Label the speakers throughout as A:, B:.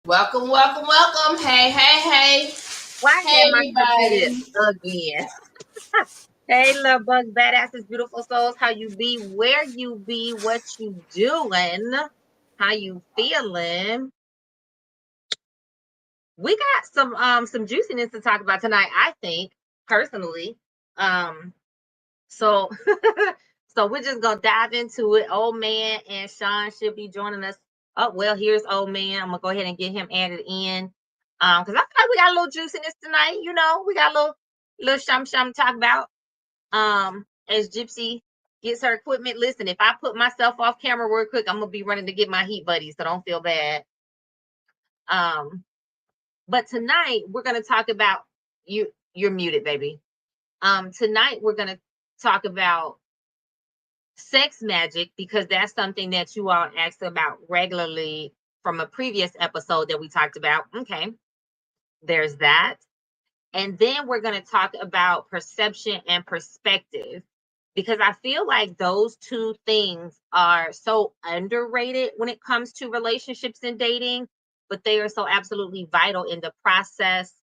A: Welcome, welcome, welcome. Hey, hey, hey.
B: Why
A: Hey,
B: am I muted
A: everybody.
B: again? Hey, love bug, badasses, beautiful souls. How you be? Where you be? What you doing? How you feeling? We got some juiciness to talk about tonight. I think personally. So so we're just gonna dive into it. Old man and Sean should be joining us. Oh well, here's old man. I'm gonna go ahead and get him added in. Because I feel like we got a little juiciness tonight. You know, we got a little sham to talk about. As Gypsy gets her equipment. Listen, if I put myself off camera real quick, I'm gonna be running to get my heat buddies, so don't feel bad. Um, but tonight we're gonna talk about you. You're muted, baby. Tonight we're gonna talk about sex magic because that's something that you all ask about regularly from a previous episode that we talked about. Okay, there's that. And then we're going to talk about perception and perspective because I feel like those two things are so underrated when it comes to relationships and dating, but they are so absolutely vital in the process,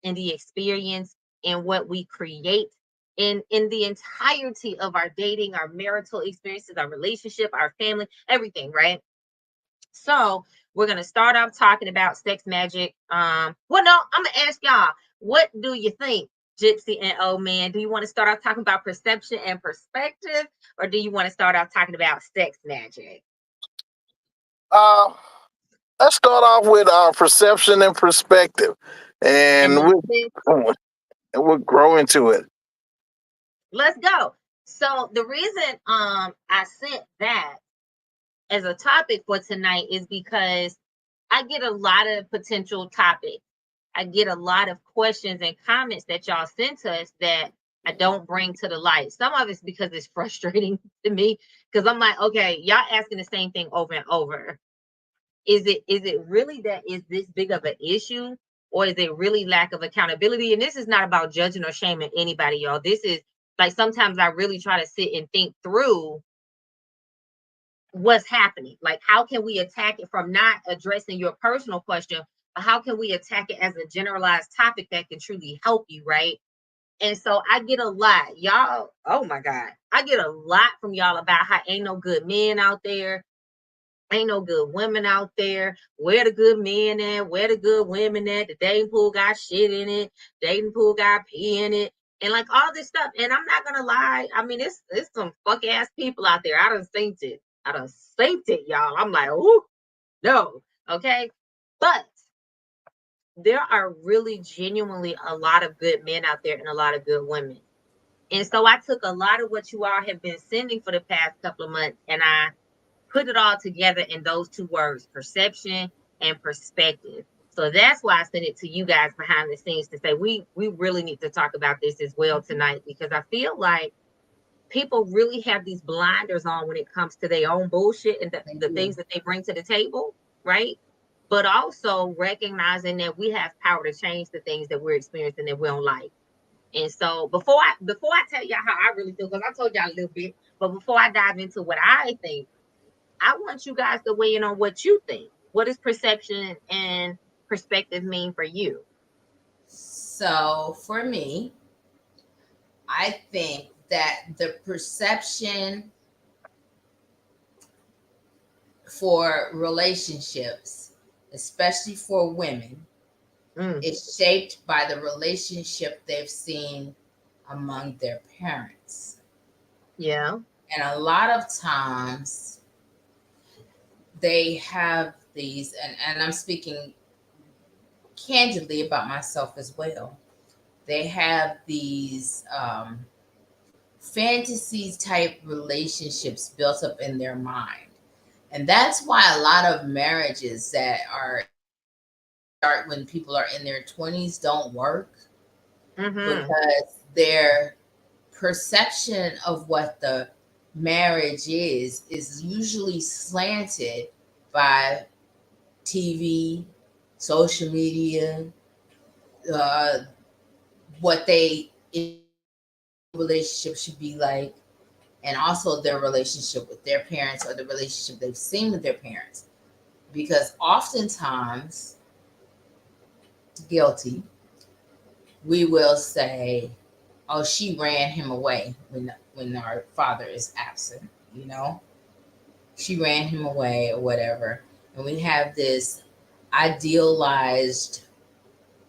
B: in the experience, in what we create in the entirety of our dating, our marital experiences, our relationship, our family, everything, right? So we're gonna start off talking about sex magic. Well, no, I'm gonna ask y'all, what do you think, Gypsy and Old Man? Do you want to start off talking about perception and perspective, or do you want to start off talking about sex magic?
C: Uh, let's start off with our perception and perspective,
B: And
C: and
B: then
C: we'll grow into it.
B: let's go. So the reason I sent that as a topic for tonight is because I get a lot of potential topics. I get a lot of questions and comments that y'all send to us that I don't bring to the light. Some of it's because it's frustrating to me because I'm like, okay, y'all asking the same thing over and over. Is it really that is this big of an issue? Or is it really lack of accountability? And this is not about judging or shaming anybody, y'all. This is like sometimes I really try to sit and think through what's happening. Like, how can we attack it from not addressing your personal question, but how can we attack it as a generalized topic that can truly help you, right? And so I get a lot, y'all. Oh my God, I get a lot from y'all about how ain't no good men out there, ain't no good women out there. Where the good men at? Where the good women at? The dating pool got shit in it. Dating pool got pee in it. And like all this stuff. And I'm not gonna lie. I mean, it's some fuck ass people out there. I done seen it. I done seen it, y'all. I'm like, oh no. Okay. But there are really genuinely a lot of good men out there and a lot of good women. And so I took a lot of what you all have been sending for the past couple of months and I put it all together in those two words, perception and perspective. So that's why I sent it to you guys behind the scenes to say we really need to talk about this as well tonight because I feel like people really have these blinders on when it comes to their own bullshit and the things that they bring to the table, right? But also recognizing that we have power to change the things that we're experiencing that we don't like. And so before I tell y'all how I really feel, because I told y'all a little bit, but before I dive into what I think, I want you guys to weigh in on what you think. What does perception and perspective mean for you?
A: So, for me, I think that the perception for relationships, especially for women,
B: Mm,
A: is shaped by the relationship they've seen among their parents.
B: yeah.
A: And a lot of times they have these, and I'm speaking candidly about myself as well. They have these fantasy type relationships built up in their mind. And that's why a lot of marriages that are start when people are in their 20s don't work
B: Mm-hmm.
A: because their perception of what the marriage is usually slanted by TV, social media, uh, what they relationship should be like, and also their relationship with their parents or the relationship they've seen with their parents. because oftentimes, guilty, we will say, "Oh, she ran him away when our father is absent." You know, she ran him away or whatever, and we have this idealized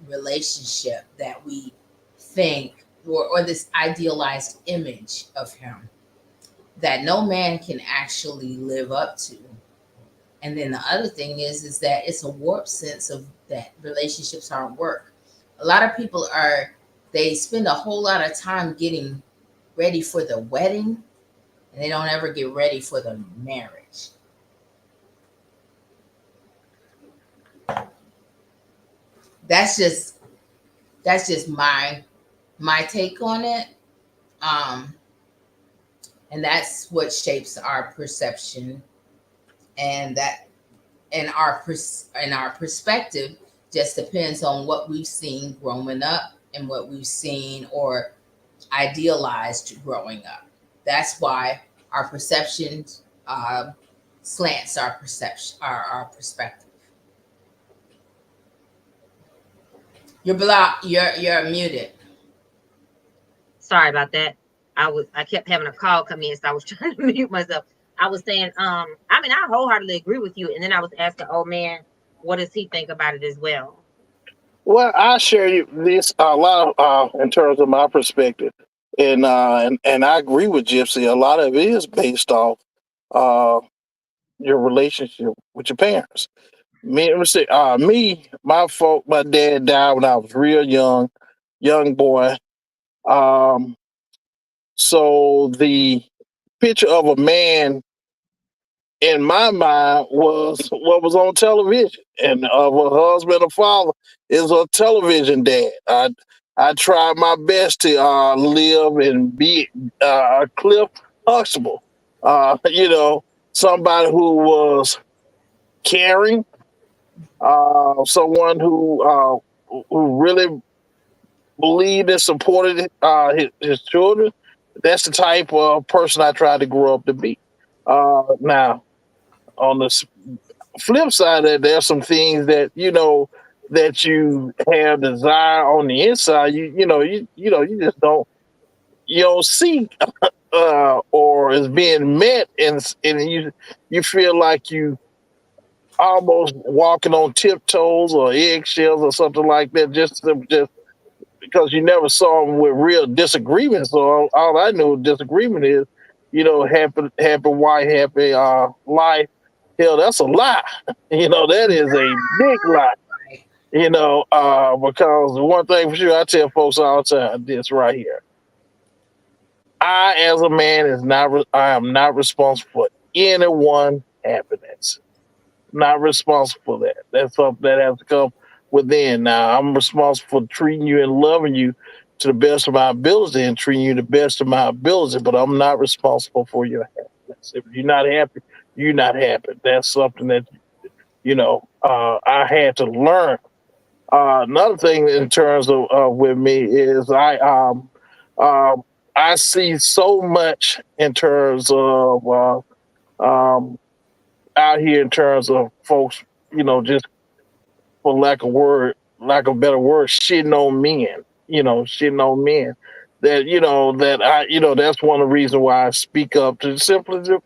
A: relationship that we think, or this idealized image of him that no man can actually live up to. And then the other thing is that it's a warped sense of that relationships aren't work. A lot of people are, they spend a whole lot of time getting ready for the wedding, and they don't ever get ready for the marriage. That's just my take on it. Um, and that's what shapes our perception, and that and our perspective just depends on what we've seen growing up and what we've seen or idealized growing up. That's why our perceptions slants our perception, our perspective. You're blocked. You're muted.
B: Sorry about that. I kept having a call come in, so I was trying to mute myself. I was saying, I mean, I wholeheartedly agree with you. And then I was asking, oh man, what does he think about it as well?
C: Well, I share this a lot in terms of my perspective, and I agree with Gypsy. A lot of it is based off uh, your relationship with your parents. Let me say, my dad died when I was real young boy. Um, so the picture of a man in my mind was what was on television, and of a husband or father is a television dad. I tried my best to live and be Cliff Huxtable, somebody who was caring, someone who really believed and supported his children. That's the type of person I tried to grow up to be. Now, on the flip side of that, there's some things that that you have desire on the inside. You just don't see or is being met, and you feel like you almost walking on tiptoes or eggshells or something like that, just because you never saw them with real disagreements. So all I know disagreement is, happy wife, happy life. Hell, that's a lie. That is a big lie. Because one thing for sure, I tell folks all the time, this right here. I, as a man, I am not responsible for anyone happiness. Not responsible for that. That's something that has to come within. Now, I'm responsible for treating you and loving you to the best of my ability and treating you the best of my ability, but I'm not responsible for your happiness. If you're not happy, you're not happy. That's something that, I had to learn. Another thing in terms of with me is um, I see so much in terms of um, out here in terms of folks, just for lack of a better word, shitting on men. Shitting on men. That's one of the reasons why I speak up to simply, to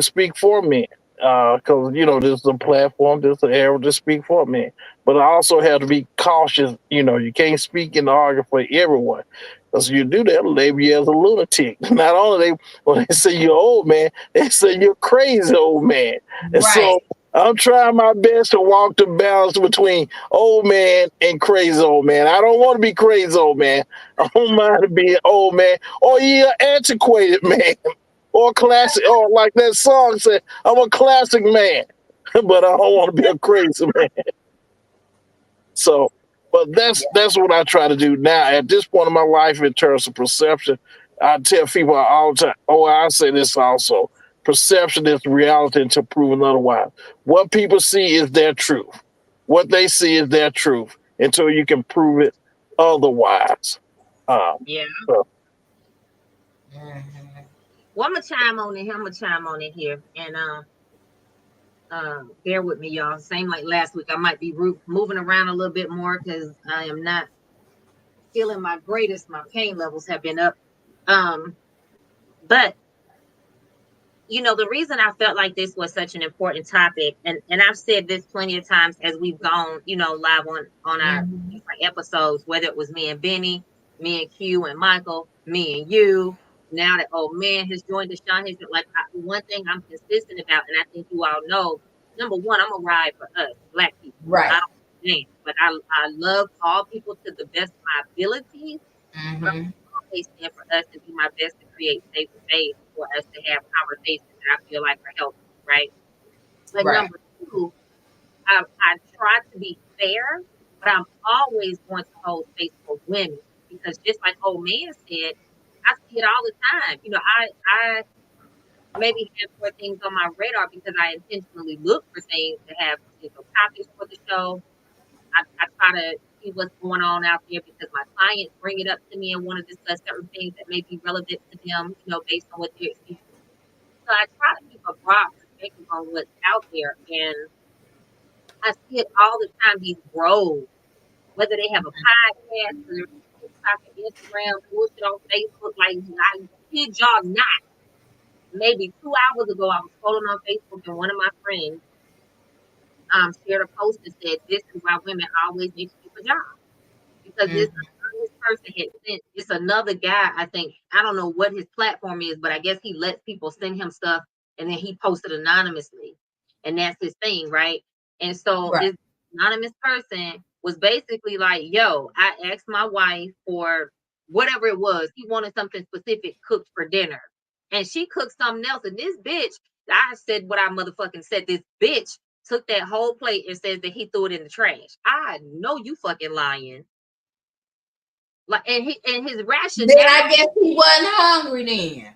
C: speak for men. Because this is a platform, this is an era to speak for men. But I also have to be cautious. You can't speak and argue for everyone. Because you do that, they'll label you as a lunatic. Not only when they say you're old man, they say you're crazy old man. And
A: Right.
C: so I'm trying my best to walk the balance between old man and crazy old man. I don't want to be crazy old man. I don't mind to be an old man or you're antiquated man or classic, or like that song said, I'm a classic man, but I don't want to be a crazy man. So, but that's what I try to do now at this point in my life in terms of perception. I tell people all the time. Oh, I say this also. Perception is reality until proven otherwise. What people see is their truth. What they see is their truth until you can prove it otherwise.
B: Yeah.
C: So,
A: Mhm.
B: Well, I'm gonna chime on it here. I'm gonna chime on it here. And Bear with me, y'all. Same like last week. I might be moving around a little bit more because I am not feeling my greatest. My pain levels have been up. But the reason I felt like this was such an important topic, and I've said this plenty of times as we've gone, live on our
A: Mhm.
B: different episodes, whether it was me and Benny, me and Q and Michael, me and you. Now that old man has joined the Sean, one thing I'm consistent about, and I think you all know, number one, I'm a ride for us, Black people. I
A: Right.
B: don't understand, but I love all people to the best of my ability, but
A: Mm-hmm.
B: always stand for us and do my best to create safe space for us to have conversations that I feel like are healthy, right? But
A: Right.
B: number two, I try to be fair, but I'm always going to hold space for women because just like old man said, I see it all the time. I maybe have more things on my radar because I intentionally look for things to have potential topics for the show. I try to see what's going on out there because my clients bring it up to me and want to discuss certain things that may be relevant to them, based on what they're experiencing. So I try to keep a broad perspective on what's out there. And I see it all the time, these bros, whether they have a podcast, whether it's TikTok or Instagram, bullshit on Facebook. Like, I kid y'all not. Maybe 2 hours ago, I was scrolling on Facebook and one of my friends shared a post that said, "This is why women always need to keep a job." Because this
A: Mm-hmm.
B: anonymous person had sent it's another guy. I think I don't know what his platform is, but I guess he lets people send him stuff and then he posted anonymously. And that's his thing, right? And so
A: Right.
B: this anonymous person was basically like, yo, I asked my wife for whatever it was. He wanted something specific cooked for dinner. And she cooked something else. And this bitch, I said what I motherfucking said. This bitch took that whole plate and says that he threw it in the trash. I know you fucking lying. Like, and his
A: Then
B: rationale.
A: I guess he wasn't hungry then.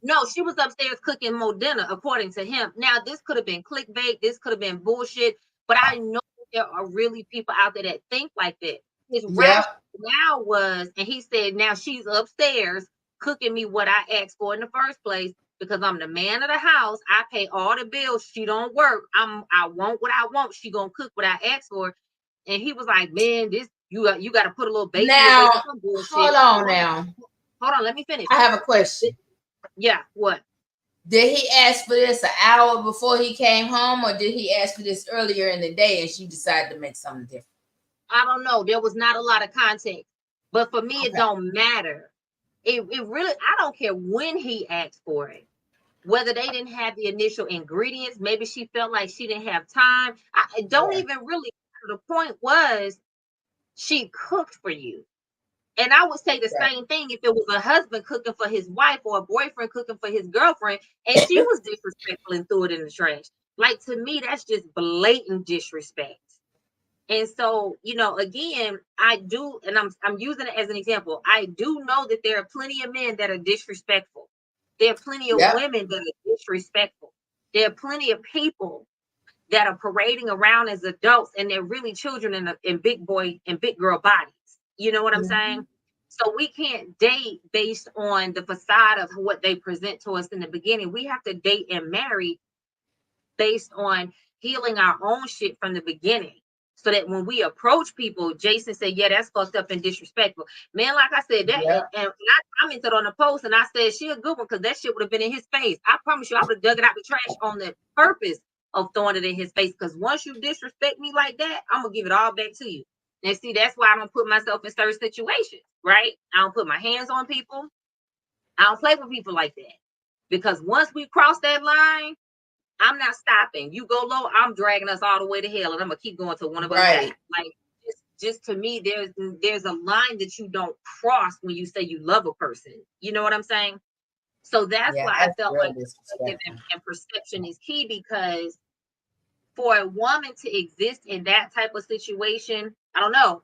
B: No, she was upstairs cooking more dinner, according to him. Now, this could have been clickbait. This could have been bullshit. But I know there are really people out there that think like that. His
A: Yep.
B: rationale was, and he said, now she's upstairs cooking me what I asked for in the first place because I'm the man of the house. I pay all the bills. She don't work. I want what I want. She gonna cook what I asked for. And he was like, man, this you got to put a little baby away,
A: Now,
B: some
A: hold
B: bullshit.
A: on now.
B: Hold on, let me finish.
A: I have a question.
B: Yeah, what?
A: Did he ask for this an hour before he came home, or did he ask for this earlier in the day and she decided to make something different?
B: I don't know. There was not a lot of context. But for me, it
A: Okay.
B: don't matter. It really, I don't care when he asked for it. Whether they didn't have the initial ingredients, maybe she felt like she didn't have time. I don't
A: Right.
B: even really matter. The point was she cooked for you. And I would say the
A: Right.
B: same thing if it was a husband cooking for his wife or a boyfriend cooking for his girlfriend and she was disrespectful and threw it in the trash. Like, to me, that's just blatant disrespect. And so, again, I do, and I'm using it as an example. I do know that there are plenty of men that are disrespectful. There are plenty of
A: Yep.
B: women that are disrespectful. There are plenty of people that are parading around as adults and they're really children in big boy and big girl bodies. You know what I'm
A: Mhm.
B: saying? So we can't date based on the facade of what they present to us in the beginning. We have to date and marry based on healing our own shit from the beginning. So that when we approach people, Jason said, yeah, that's fucked up and disrespectful. Man, like I said, that
A: Yep.
B: and I commented on the post and I said she a good one because that shit would have been in his face. I promise you, I would have dug it out the trash on the purpose of throwing it in his face. Because once you disrespect me like that, I'm gonna give it all back to you. And see, that's why I don't put myself in certain situations, right? I don't put my hands on people. I don't play with people like that. Because once we cross that line, I'm not stopping. You go low, I'm dragging us all the way to hell, and I'm gonna keep going till one of us die.
A: Right.
B: Like, just to me, there's a line that you don't cross when you say you love a person. You know what I'm saying? So that's
A: Yeah,
B: why I
A: that's
B: felt
A: real
B: like perspective
A: disrespectful.
B: and perception is key because for a woman to exist in that type of situation, I don't know.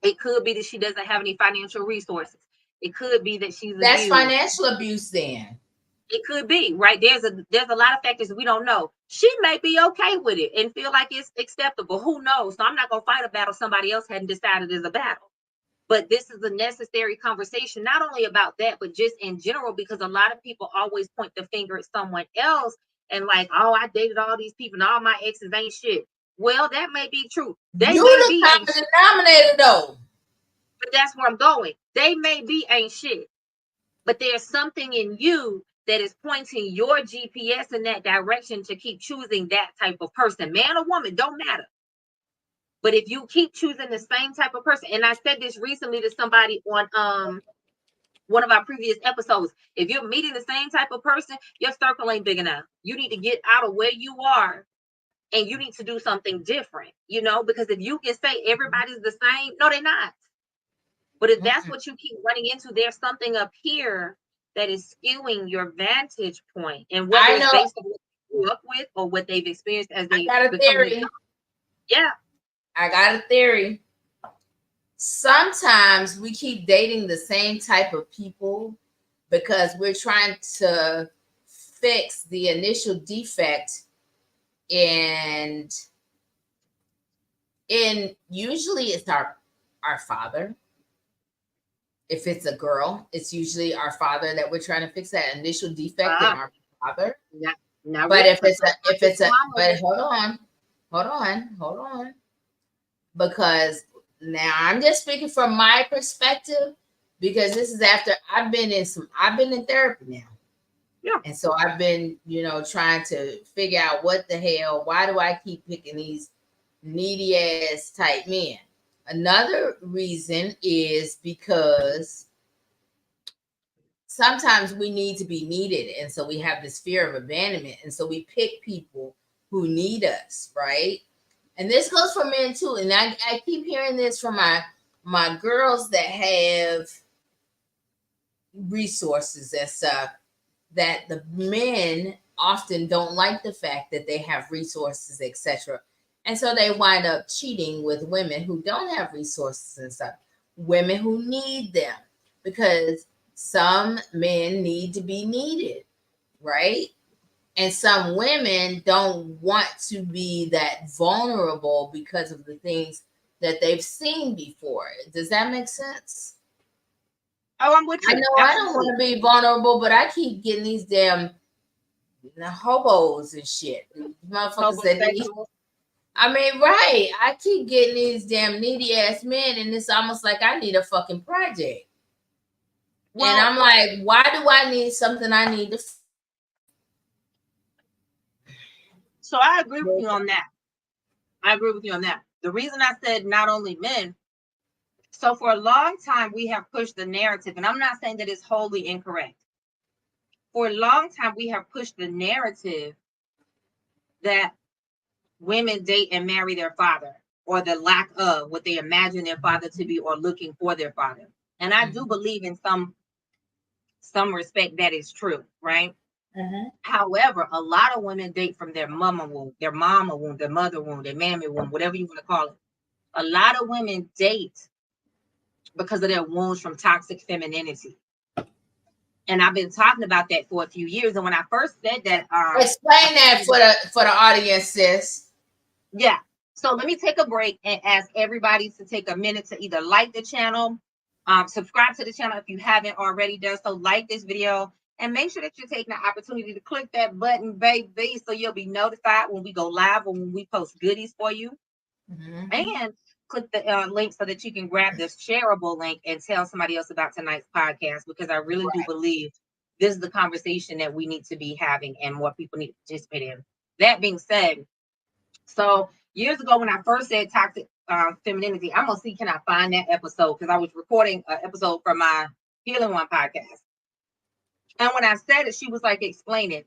B: It could be that she doesn't have any financial resources. It could be that she's
A: That's
B: abused.
A: financial abuse then.
B: It could be, right? There's a lot of factors we don't know. She may be okay with it and feel like it's acceptable. Who knows? So I'm not gonna fight a battle somebody else hadn't decided is a battle. But this is a necessary conversation, not only about that, but just in general, because a lot of people always point the finger at someone else and like, oh, I dated all these people and all my exes ain't shit. Well, that may be true. They
A: You
B: may
A: the
B: be
A: common denominator though.
B: but that's where I'm going. They may be ain't shit, but there's something in you that is pointing your GPS in that direction to keep choosing that type of person. Man or woman, don't matter. But if you keep choosing the same type of person, and I said this recently to somebody on one of our previous episodes, if you're meeting the same type of person, your circle ain't big enough. You need to get out of where you are and you need to do something different, because if you can say everybody's the same, no, they're not. But if that's what you keep running into, there's something up here that is skewing your vantage point, and whether it's based on what you grew up with or what they've experienced as they
A: got a theory.
B: Yeah.
A: I got a theory. Sometimes we keep dating the same type of people because we're trying to fix the initial defect in usually it's our father. If it's a girl, it's usually our father that we're trying to fix that initial defect in our father.
B: Not
A: but
B: really,
A: but hold on. Because now I'm just speaking from my perspective, because this is after I've been in therapy now.
B: Yeah.
A: And so I've been, trying to figure out what the hell, why do I keep picking these needy ass type men? Another reason is because sometimes we need to be needed. And so we have this fear of abandonment. And so we pick people who need us, right? And this goes for men too. And I keep hearing this from my girls that have resources and stuff, that the men often don't like the fact that they have resources, etc. And so they wind up cheating with women who don't have resources and stuff, women who need them, because some men need to be needed, right? And some women don't want to be that vulnerable because of the things that they've seen before. Does that make sense?
B: Oh, I'm with you.
A: I know I don't want to be vulnerable, but I keep getting these damn hobos and shit. Motherfuckers that need. I mean, right. I keep getting these damn needy ass men, and it's almost like I need a fucking project. Well, and I'm like, why do I need something I need to?
B: So I agree with you on that. The reason I said not only men, so for a long time we have pushed the narrative, and I'm not saying that it's wholly incorrect. For a long time we have pushed the narrative that women date and marry their father, or the lack of what they imagine their father to be, or looking for their father. And I do believe in some respect that is true, right? However, a lot of women date from their mama womb, their mother womb, their mammy womb, whatever you want to call it. A lot of women date because of their wounds from toxic femininity. And I've been talking about that for a few years. And when I first said that,
A: explain that for the audience, sis.
B: Yeah. So let me take a break and ask everybody to take a minute to either like the channel, subscribe to the channel if you haven't already done so, like this video, and make sure that you're taking the opportunity to click that button, baby, so you'll be notified when we go live or when we post goodies for you. And click the link so that you can grab this shareable link and tell somebody else about tonight's podcast, because I really do believe this is the conversation that we need to be having and more people need to participate in. That being said, so years ago when I first said toxic femininity, I'm gonna see, can I find that episode, because I was recording an episode for my Healing One podcast. And when I said it, she was like, explain it.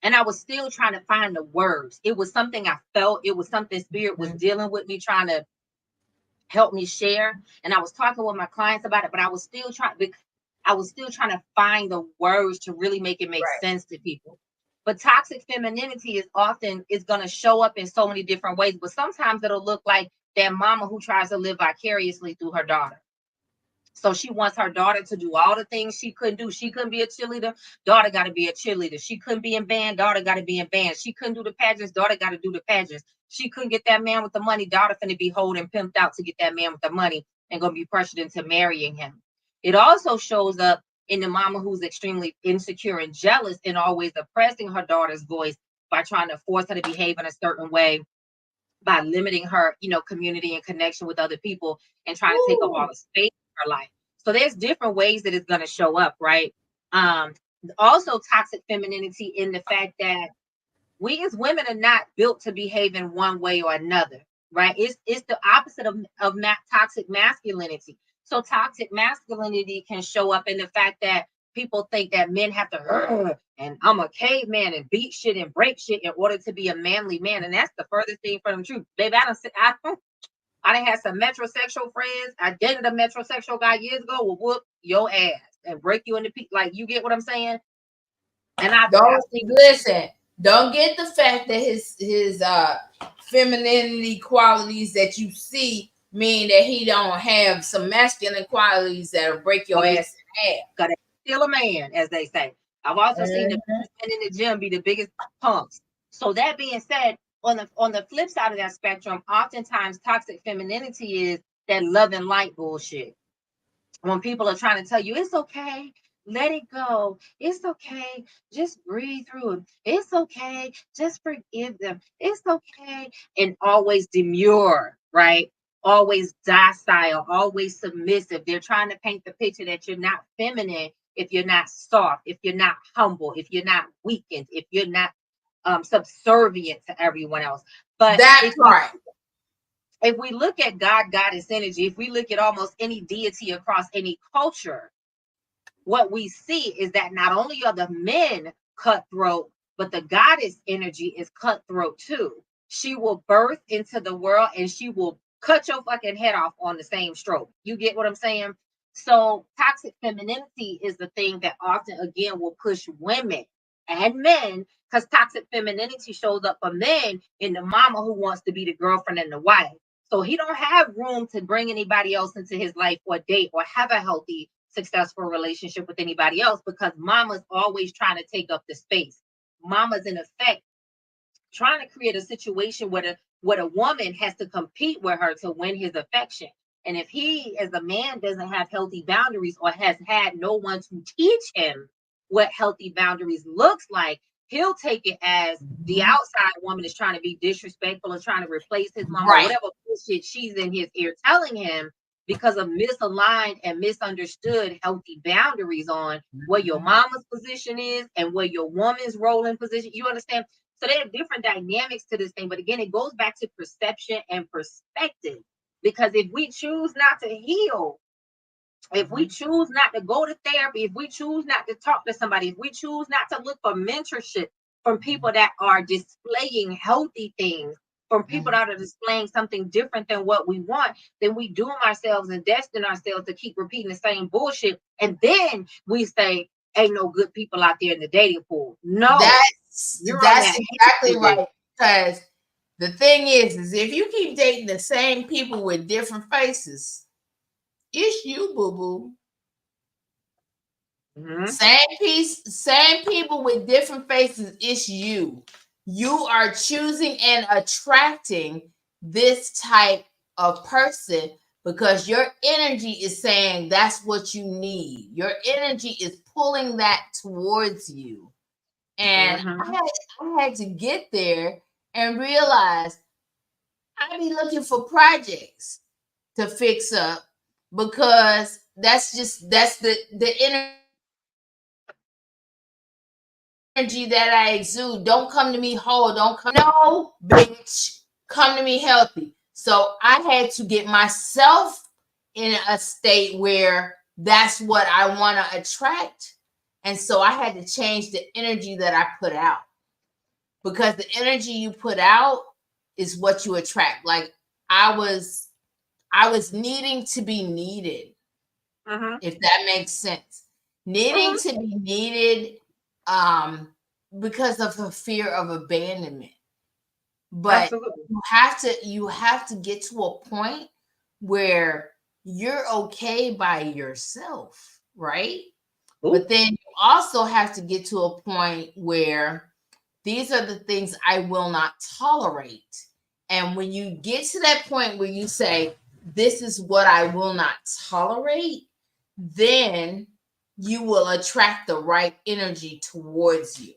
B: And I was still trying to find the words. It was something I felt. It was something spirit was dealing with me, trying to help me share. And I was talking with my clients about it, but I was still trying to find the words to really make it make sense to people. But toxic femininity is going to show up in so many different ways. But sometimes it'll look like that mama who tries to live vicariously through her daughter. So she wants her daughter to do all the things she couldn't do. She couldn't be a cheerleader. Daughter got to be a cheerleader. She couldn't be in band. Daughter got to be in band. She couldn't do the pageants. Daughter got to do the pageants. She couldn't get that man with the money. Daughter finna be holding pimped out to get that man with the money and going to be pressured into marrying him. It also shows up in the mama who's extremely insecure and jealous and always oppressing her daughter's voice by trying to force her to behave in a certain way, by limiting her, community and connection with other people, and trying to take up all the space in her life. So there's different ways that it's going to show up, right? Also toxic femininity in the fact that we as women are not built to behave in one way or another, right? It's the opposite of toxic masculinity. So toxic masculinity can show up in the fact that people think that men have to, and I'm a caveman and beat shit and break shit in order to be a manly man. And that's the furthest thing from the truth. Baby, I done had some metrosexual friends. I dated a metrosexual guy years ago, will whoop your ass and break you into pieces. Like, you get what I'm saying? And I've seen,
A: listen. Don't get the fact that his femininity qualities that you see mean that he don't have some masculine qualities that'll break your ass in half.
B: Because he's still a man, as they say. I've also seen the men in the gym be the biggest punks. So that being said, on the flip side of that spectrum, oftentimes toxic femininity is that love and light bullshit. When people are trying to tell you it's okay, let it go, it's okay, just breathe through it, it's okay, just forgive them, it's okay, and always demure, right? Always docile, always submissive. They're trying to paint the picture that you're not feminine if you're not soft, if you're not humble, if you're not weakened, if you're not subservient to everyone else. But
A: that part.
B: If we look at God, goddess energy, if we look at almost any deity across any culture, what we see is that not only are the men cutthroat, but the goddess energy is cutthroat too. She will birth into the world and she will cut your fucking head off on the same stroke. You get what I'm saying? So toxic femininity is the thing that often, again, will push women and men, because toxic femininity shows up for men in the mama who wants to be the girlfriend and the wife. So he don't have room to bring anybody else into his life or date or have a healthy, successful relationship with anybody else, because mama's always trying to take up the space. Mama's in effect trying to create a situation where a woman has to compete with her to win his affection. And if he, as a man, doesn't have healthy boundaries or has had no one to teach him what healthy boundaries looks like, he'll take it as the outside woman is trying to be disrespectful or trying to replace his mom, or whatever bullshit she's in his ear telling him, because of misaligned and misunderstood healthy boundaries on where your mama's position is and where your woman's role in position. You understand? So there are different dynamics to this thing. But again, it goes back to perception and perspective. Because if we choose not to heal, if we choose not to go to therapy, if we choose not to talk to somebody, if we choose not to look for mentorship from people that are displaying healthy things, from people that are displaying something different than what we want, then we doom ourselves and destine ourselves to keep repeating the same bullshit. And then we say, ain't no good people out there in the dating pool. No,
A: that's exactly right. Because the thing is if you keep dating the same people with different faces, it's you, boo-boo. Same people with different faces, it's you. You are choosing and attracting this type of person because your energy is saying that's what you need. Your energy is pulling that towards you. And I had to get there and realize I be looking for projects to fix up, because that's the energy that I exude. Don't come to me whole. Don't come. No, bitch. Come to me healthy. So I had to get myself in a state where that's what I want to attract. And so I had to change the energy that I put out, because the energy you put out is what you attract. Like I was needing to be needed, if that makes sense. Needing to be needed because of a fear of abandonment. But you have to get to a point where you're okay by yourself, right? But then you also have to get to a point where these are the things I will not tolerate. And when you get to that point where you say, this is what I will not tolerate, then you will attract the right energy towards you.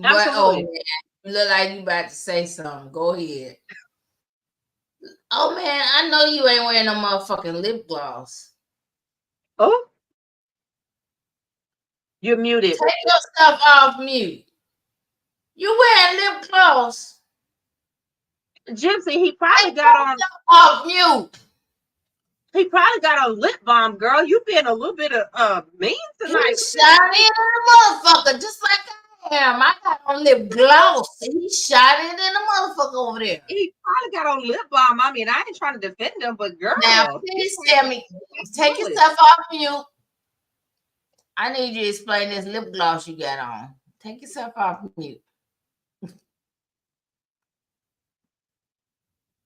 A: What? Oh man,
B: Absolutely.
A: you look like you about to say something. Go ahead. Oh man, I know you ain't wearing no motherfucking lip gloss.
B: Oh, you're muted.
A: Take your stuff off mute. You wearing lip gloss?
B: Gypsy, he probably
A: Take
B: got
A: your
B: on.
A: stuff off mute.
B: He probably got on lip balm, girl. You being a little bit of mean tonight.
A: He's shiny in the motherfucker, just like I am. I got on lip gloss. He's shiny in the motherfucker over there.
B: He probably got on lip balm. I mean, I ain't trying to defend him, but girl,
A: Now, please tell me, take your stuff off mute. I need you to explain this lip gloss you got on. Take yourself off mute.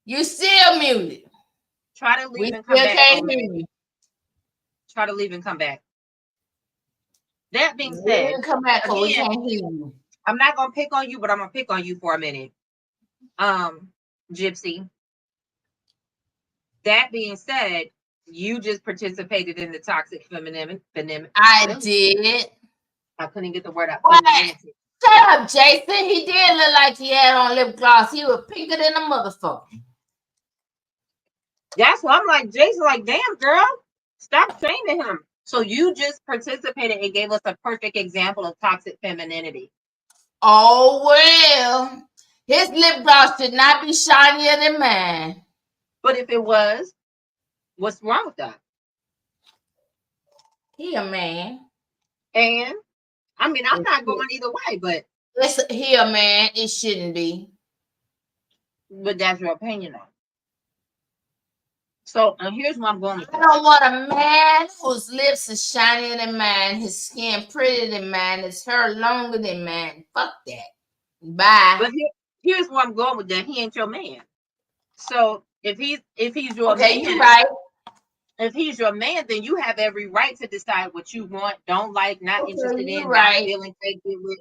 A: You still muted.
B: Try to leave
A: We
B: and come
A: still
B: back.
A: can't hear you.
B: Try to leave and come back. That being
A: We
B: said,
A: didn't come back because we
B: again,
A: can't hear you.
B: I'm not gonna pick on you, but I'm gonna pick on you for a minute. Gypsy. That being said, you just participated in the toxic femininity.
A: I did.
B: I couldn't get the word out.
A: What? Shut up, Jason. He did look like he had on lip gloss. He was pinker than a motherfucker.
B: That's why I'm like, Jason, like, damn, girl, stop shaming him. So you just participated and gave us a perfect example of toxic femininity.
A: Oh, well. His lip gloss should not be shinier than mine.
B: But if it was, what's wrong with that?
A: He a man.
B: And I mean, I'm not going either way, but
A: He a man. It shouldn't be.
B: But that's your opinion, though. So here's what I'm going with.
A: I don't want a man whose lips are shinier than mine, his skin prettier than mine, his hair longer than mine. Fuck that. Bye.
B: But here's where I'm going with that. He ain't your man. So if he's your man,
A: you're right.
B: If he's your man, then you have every right to decide what you want, don't like, not interested in,
A: right.
B: not feeling connected with.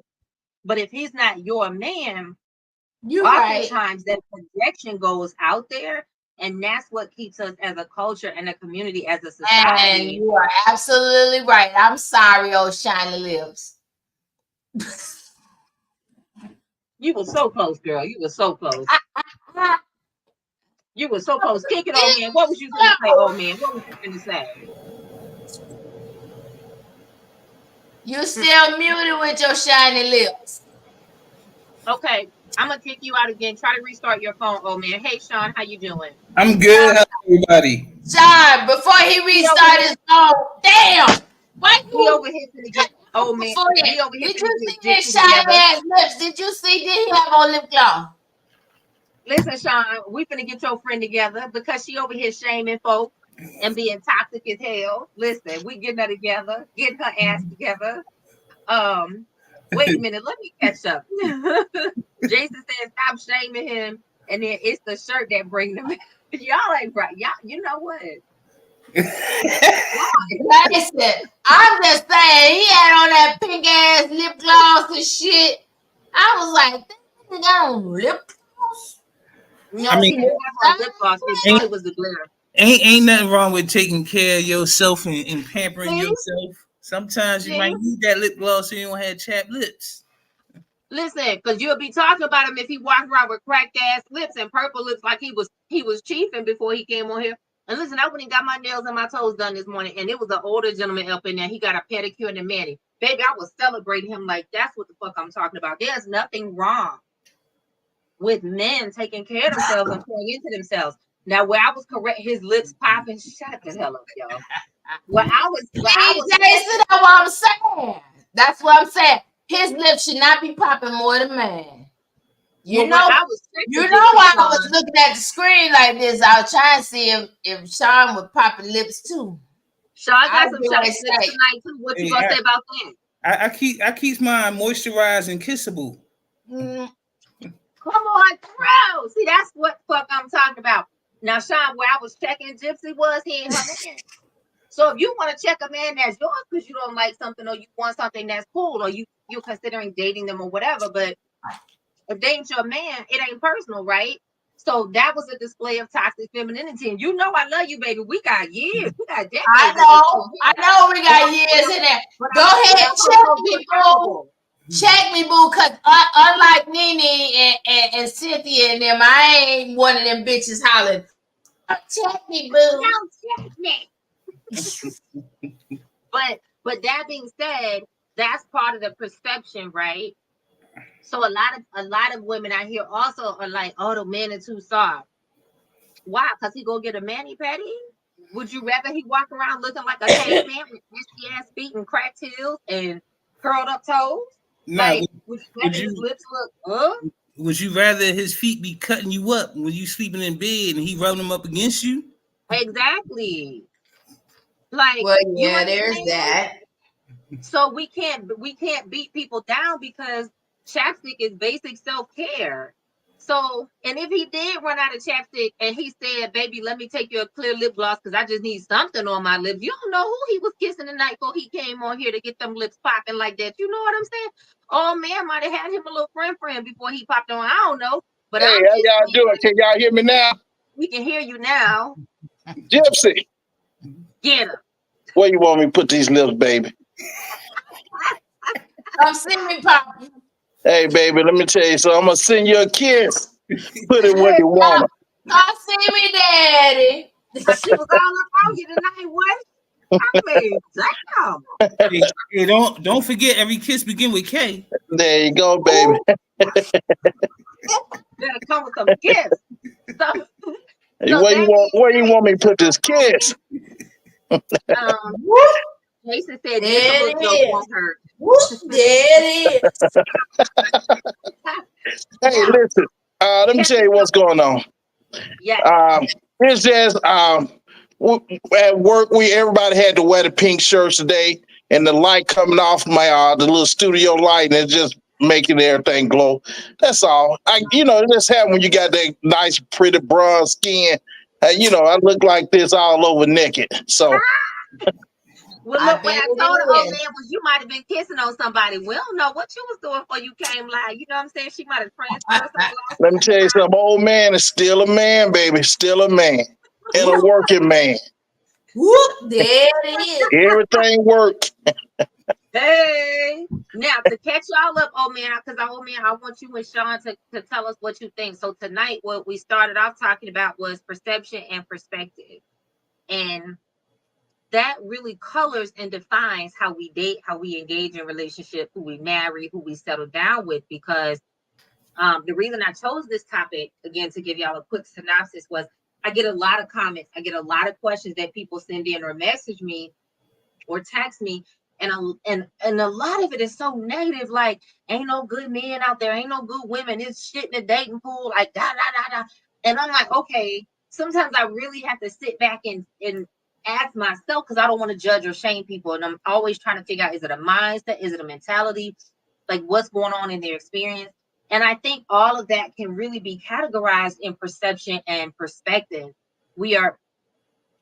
B: But if he's not your man,
A: you're
B: oftentimes that projection goes out there, and that's what keeps us as a culture and a community, as a society.
A: And you are absolutely right. I'm sorry, old shiny lips.
B: You were so close, girl. You were so close. You were so close. Kick it, old man. What was you going to say, old man? What was you going to say?
A: You still muted with your shiny lips.
B: Okay, I'm gonna kick you out again. Try to restart your phone, old man. Hey, Sean, how you doing?
D: I'm good. How's everybody?
A: Sean, before he restarted his phone, damn. What
B: we over here to get old man. We over here
A: did you see
B: get
A: his shiny ass lips? Did you see? Did he have on lip gloss?
B: Listen, Sean, we finna get your friend together because she over here shaming folks and being toxic as hell. Listen, we getting her together, getting her ass together. Wait a minute, let me catch up. Jason said stop shaming him, and then it's the shirt that bring them. Y'all ain't right. Y'all, you know what?
A: Listen, I'm just saying he had on that pink ass lip gloss and shit. I was like, this nigga got on lip gloss.
B: No, I mean, he didn't have on lip gloss. It was the glitter.
D: Ain't nothing wrong with taking care of yourself and pampering yourself. Sometimes you might need that lip gloss so you don't have chapped lips.
B: Listen, because you'll be talking about him if he walked around with cracked ass lips and purple lips like he was chiefing before he came on here. And listen, I went and got my nails and my toes done this morning, and it was an older gentleman up in there. He got a pedicure and a mani. Baby, I was celebrating him like that's what the fuck I'm talking about. There's nothing wrong with men taking care of themselves and pouring into themselves. Now, where I was correct, his lips popping. Shut the hell up, y'all.
A: That's what I'm saying. That's what I'm saying. His lips should not be popping more than mine. You know why I was looking at the screen like this? I was trying to see if Sean was popping lips too.
B: Sean got some lips tonight too. What you gonna say about that?
D: I keep mine moisturized and kissable.
B: Come on, bro. See, that's what fuck I'm talking about. Now, Sean, where I was checking Gypsy was he ain't her man. So if you want to check a man that's yours because you don't like something or you want something that's cool or you're considering dating them or whatever, but if they ain't your man, it ain't personal, right? So that was a display of toxic femininity. And you know I love you, baby. We got years. We got decades.
A: I know we got years in there. Go ahead, check people. Check me, boo, because unlike Nene and Cynthia and them, I ain't one of them bitches hollering, check me, boo.
B: Don't check me. But that being said, that's part of the perception, right? So a lot of women out here also are like, oh, the men are too soft. Why? Because he go get a mani pedi? Would you rather he walk around looking like a caveman with nasty ass feet and cracked heels and curled up toes?
D: Nah,
B: Like, would you rather his lips look
D: would you rather his feet be cutting you up when you sleeping in bed and he rubbing them up against you?
B: Exactly. Like,
A: Well,
B: you
A: yeah, there's
B: understand?
A: that.
B: So we can't beat people down because chapstick is basic self-care. So, and if he did run out of chapstick and he said, baby, let me take you a clear lip gloss because I just need something on my lips. You don't know who he was kissing the night before he came on here to get them lips popping like that. You know what I'm saying? Oh man, might have had him a little friend before he popped on. I don't know. But
C: Hey,
B: I'm
C: how
B: just
C: y'all
B: saying,
C: doing? Can y'all hear me now?
B: we can hear you now.
C: Gypsy,
B: Get him.
C: where you want me to put these lips, baby?
A: Come see me, Papa.
C: Hey, baby, let me tell you something. I'm going to send you a kiss. Put it where you want it.
A: Come see me, Daddy.
B: She was all up on you tonight, what? I mean, damn.
D: Hey, don't forget every kiss begin with K.
C: There you go, baby.
B: Better come with some gifts. So
C: Where you want me to put this kiss?
B: Jason said
A: There
B: just a little
A: it
B: joke
A: is.
B: won't hurt.
A: There it is.
C: Hey, listen. Let me tell you what's going on.
B: Yeah.
C: It's just at work, everybody had to wear the pink shirts today, and the light coming off my the little studio light, and it's just making everything glow. That's all. This happens when you got that nice, pretty bronze skin. I look like this all over naked. So
B: Well,
A: I
B: look, what
A: bet
B: I
A: it
B: told the old
A: is.
B: man was you might have been kissing on somebody. We don't know what you was doing before you came live. You know what I'm saying? She might have transferred some.
C: let me tell you something. Old man is still a man, baby. Still a man. And a working man.
A: Whoop, there it is.
C: Everything work.
B: Hey, now to catch y'all up, old man, because old man, I want you and Sean to tell us what you think. So tonight, what we started off talking about was perception and perspective, and that really colors and defines how we date, how we engage in relationship, who we marry, who we settle down with. Because the reason I chose this topic again to give y'all a quick synopsis was I get a lot of comments, I get a lot of questions that people send in or message me or text me, and a lot of it is so negative, like ain't no good men out there, ain't no good women, it's shit in the dating pool, like da da da da. And I'm like, okay, sometimes I really have to sit back and ask myself, because I don't want to judge or shame people, and I'm always trying to figure out, is it a mindset, is it a mentality, like what's going on in their experience. And I think all of that can really be categorized in perception and perspective. We are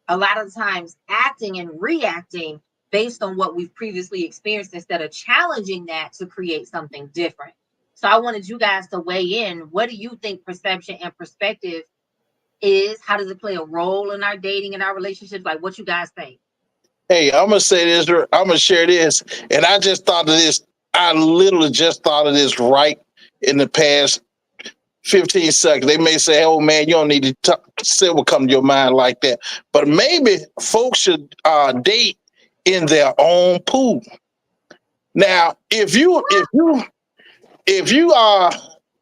B: a lot of times acting and reacting based on what we've previously experienced instead of challenging that to create something different. So I wanted you guys to weigh in. What do you think perception and perspective is? How does it play a role in our dating and our relationships? Like, what you guys think?
C: Hey, I'm gonna say this. I'm gonna share this, and I just thought of this. I literally just thought of this right in the past 15 seconds. They may say, "Oh man, you don't need to say what come to your mind like that." But maybe folks should date in their own pool. Now, if you are,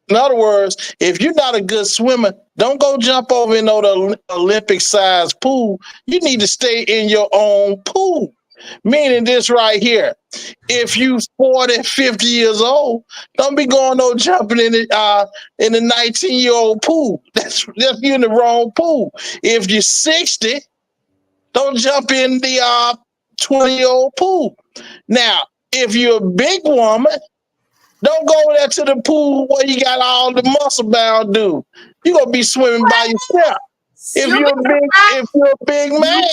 C: in other words, if you're not a good swimmer, don't go jump over in the Olympic sized pool. You need to stay in your own pool. Meaning this right here. If you 40, 50 years old, don't be going no jumping in the 19-year-old pool. That's you in the wrong pool. If you're 60, don't jump in the 20-year-old pool. Now, if you're a big woman, don't go over there to the pool where you got all the muscle bound dude. You're gonna be swimming by yourself. If you're a big man, if you're a big man,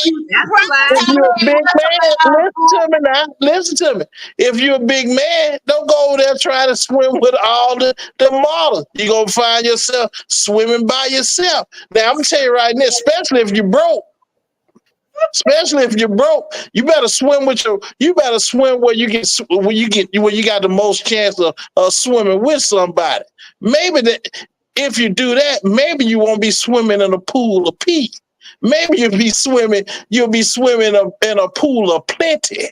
C: listen to me. If you're a big man, don't go over there trying to swim with all the models. You're gonna find yourself swimming by yourself. Now I'm gonna tell you right now, especially if you're broke. Especially if you're broke, you better swim with your. You better swim where you got the most chance of swimming with somebody. Maybe that if you do that, maybe you won't be swimming in a pool of pee. Maybe you'll be swimming. You'll be swimming in a pool of plenty.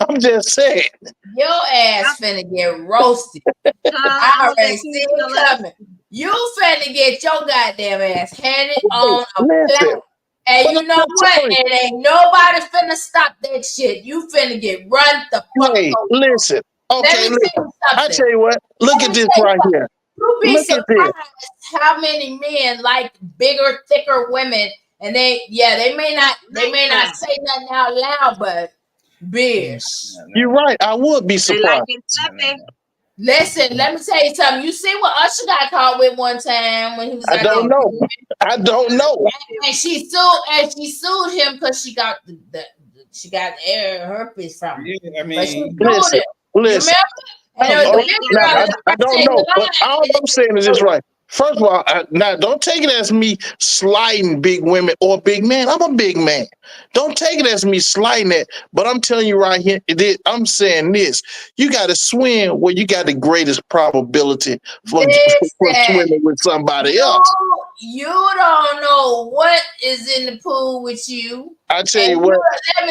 C: I'm just saying.
A: Your ass finna get roasted. I already see it coming. You finna get your goddamn ass handed on a
C: Listen,
A: plate. And you know what? It ain't nobody finna stop that shit. You finna get run the fuck
C: hey,
A: over.
C: listen. Okay,
A: Let me tell you
C: I
A: something.
C: tell you what. Look at this right here.
A: You'll be
C: Look at this.
A: surprised how many men like bigger, thicker women, and they may not say nothing out loud, but bitch.
C: You're right. I would be
B: They
C: surprised.
B: like it fluffy.
A: Listen, let me tell you something. You see what Usher got caught with one time when he was
C: I don't know. I don't know.
A: And she sued him because she got she got air herpes from him.
D: Yeah, I
A: But she
D: mean,
A: sued him.
C: Listen.
A: And it was the big girl
C: I don't know. But all I'm saying is this right. First of all, now don't take it as me slighting big women or big men. I'm a big man. Don't take it as me slighting it. But I'm telling you right here, I'm saying this. You got to swim where you got the greatest probability for swimming with somebody else.
A: You don't know what is in the pool with you.
C: I tell you what.
A: Let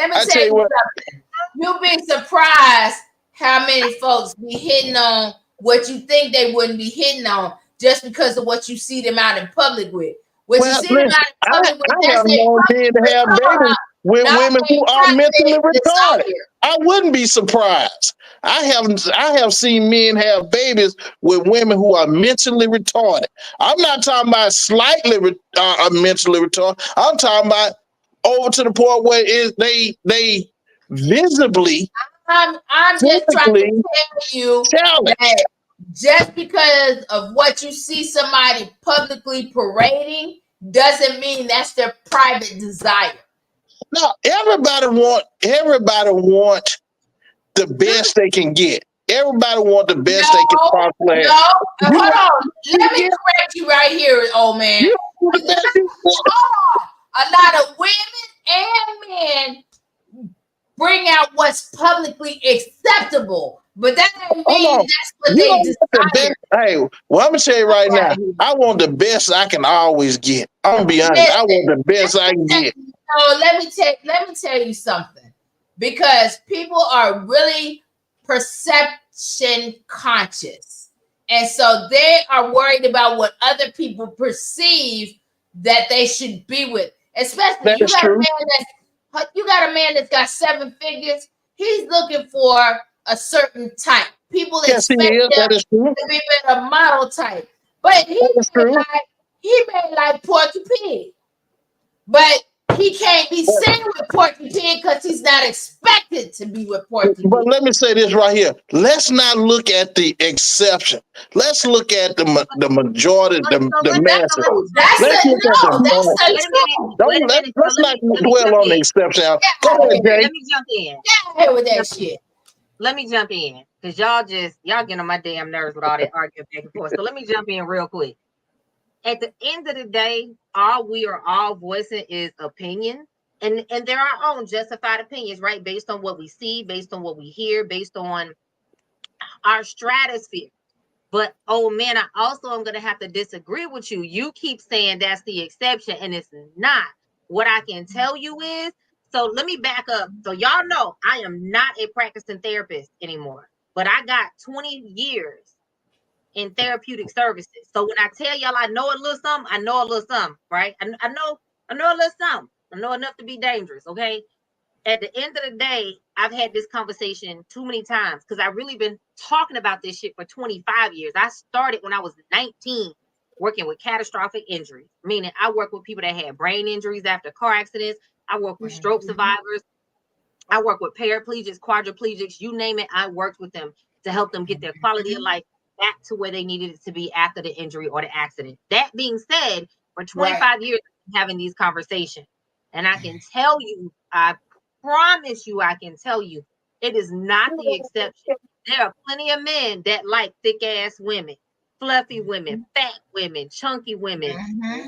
A: me tell you something. You'll be surprised how many folks be hitting on what you think they wouldn't be hitting on just because of what you see them out in public with. I have
C: known men to have babies with women who are mentally retarded. I wouldn't be surprised. I have seen men have babies with women who are mentally retarded. I'm not talking about slightly mentally retarded. I'm talking about over to the point where they visibly.
A: I'm just trying to tell you that just because of what you see somebody publicly parading doesn't mean that's their private desire.
C: No, everybody want the best they can get. Everybody want the best they can possibly have.
A: Hold on. Let me correct you right here, old man. Hold on. A lot of women and men bring out what's publicly acceptable, but that doesn't mean that's what they desire.
C: Hey, well, I'm gonna tell you right now, I want the best I can always get. I'm gonna be honest. I want the best I can get.
A: So let me tell you something, because people are really perception conscious, and so they are worried about what other people perceive that they should be with. Especially you got a man that's got 7 figures. He's looking for a certain type. People expect him to be with a model type, but he may like Porky Pig, but he can't be seen with Porky Pig because he's not expected to be with Porky Pig.
C: But let me say this right here. Let's not look at the exception. Let's look at the majority, the masses. Let's not dwell on the exception. Go ahead, Jay.
B: Let me jump in.
A: Yeah, with that shit.
B: Let me jump in, because y'all getting on my damn nerves with all that arguing back and forth. So let me jump in real quick. At the end of the day, all we are all voicing is opinion, and they're our own justified opinions, right? Based on what we see, based on what we hear, based on our stratosphere. But oh man, I also am going to have to disagree with you. You keep saying that's the exception, and it's not. What I can tell you is, so let me back up. So y'all know I am not a practicing therapist anymore, but I got 20 years in therapeutic services. So when I tell y'all I know a little something, I know a little something, right? I know a little something. I know enough to be dangerous, okay? At the end of the day, I've had this conversation too many times because I've really been talking about this shit for 25 years. I started when I was 19 working with catastrophic injuries, meaning I work with people that had brain injuries after car accidents. I work with stroke survivors. I work with paraplegics, quadriplegics, you name it. I worked with them to help them get their quality of life back to where they needed it to be after the injury or the accident. That being said, for 25 years, I'm having these conversations. And I can tell you, I promise you, I can tell you, it is not the exception. There are plenty of men that like thick ass women, fluffy women, fat women, chunky women,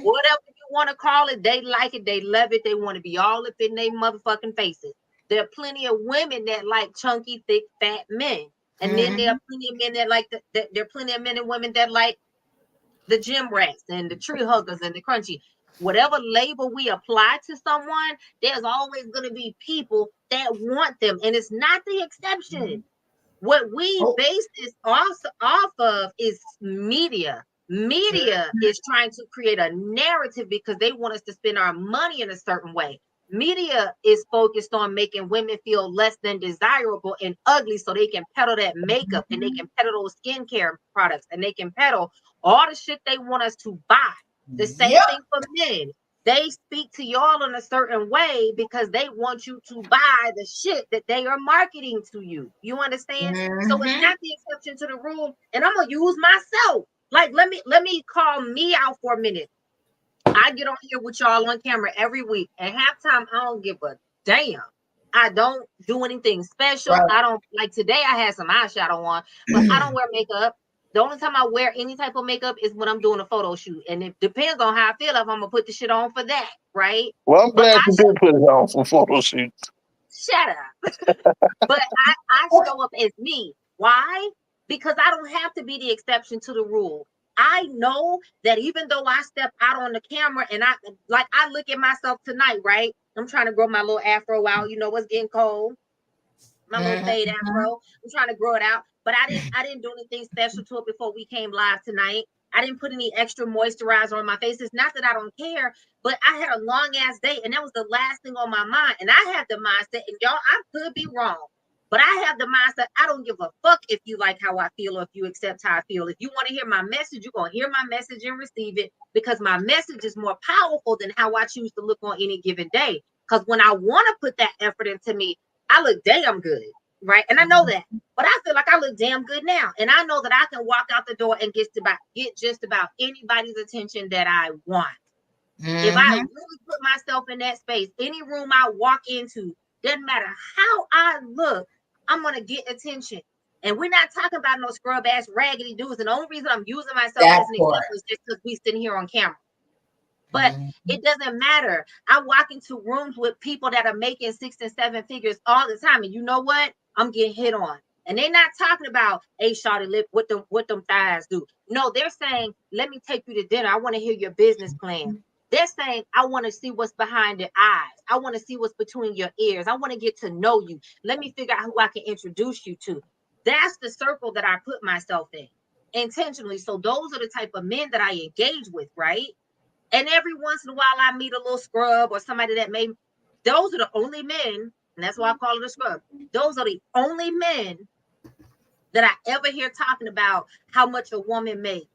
B: whatever you want to call it, they like it, they love it, they want to be all up in their motherfucking faces. There are plenty of women that like chunky, thick, fat men. And then there are plenty of men that like there are plenty of men and women that like the gym rats and the tree huggers and the crunchy. Whatever label we apply to someone, there's always going to be people that want them. And it's not the exception. What we base this off of is media. Media is trying to create a narrative because they want us to spend our money in a certain way. Media is focused on making women feel less than desirable and ugly so they can peddle that makeup and they can peddle those skincare products and they can peddle all the shit they want us to buy. The same thing for men. They speak to y'all in a certain way because they want you to buy the shit that they are marketing to you. You understand? So it's not the exception to the rule. And I'm gonna use myself. Like, let me call me out for a minute. I get on here with y'all on camera every week. At halftime, I don't give a damn. I don't do anything special.
A: Right.
B: I don't like today. I had some eyeshadow on, but I don't wear makeup. The only time I wear any type of makeup is when I'm doing a photo shoot. And it depends on how I feel if I'm gonna put the shit on for that, right?
C: Well, I'm glad you did put it on for photo shoots.
B: Shut up. But I show up as me. Why? Because I don't have to be the exception to the rule. I know that even though I step out on the camera and I look at myself tonight, right? I'm trying to grow my little afro out. You know, it's getting cold. My little fade afro. I'm trying to grow it out. But I didn't do anything special to it before we came live tonight. I didn't put any extra moisturizer on my face. It's not that I don't care, but I had a long ass day and that was the last thing on my mind. And I had the mindset, and y'all, I could be wrong, but I have the mindset, I don't give a fuck if you like how I feel or if you accept how I feel. If you want to hear my message, you're going to hear my message and receive it, because my message is more powerful than how I choose to look on any given day. Because when I want to put that effort into me, I look damn good, right? And I know that, but I feel like I look damn good now. And I know that I can walk out the door and get just about anybody's attention that I want. If I really put myself in that space, any room I walk into, doesn't matter how I look, I'm going to get attention. And we're not talking about no scrub ass raggedy dudes. And the only reason I'm using myself as an example is just because we sitting here on camera. But it doesn't matter. I walk into rooms with people that are making 6 and 7 figures all the time. And you know what? I'm getting hit on. And they're not talking about, hey, shawty, lip, what them thighs do. No, they're saying, let me take you to dinner. I want to hear your business plan. They're saying, I want to see what's behind your eyes. I want to see what's between your ears. I want to get to know you. Let me figure out who I can introduce you to. That's the circle that I put myself in intentionally. So those are the type of men that I engage with, right? And every once in a while, I meet a little scrub or somebody that those are the only men, and that's why I call it a scrub. Those are the only men that I ever hear talking about how much a woman makes,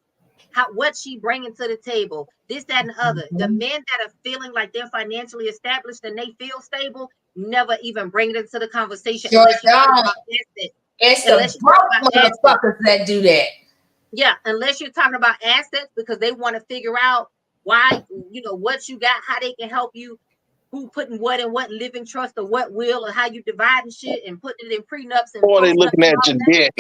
B: what she bringing to the table, this, that, and the other. The men that are feeling like they're financially established and they feel stable, never even bring it into the conversation.
A: Sure don't. It's the broke motherfuckers that do that.
B: Yeah, unless you're talking about assets, because they want to figure out why, what you got, how they can help you, who putting what in what living trust or what will, or how you dividing shit and putting it in prenups. And
C: or they looking at your debt.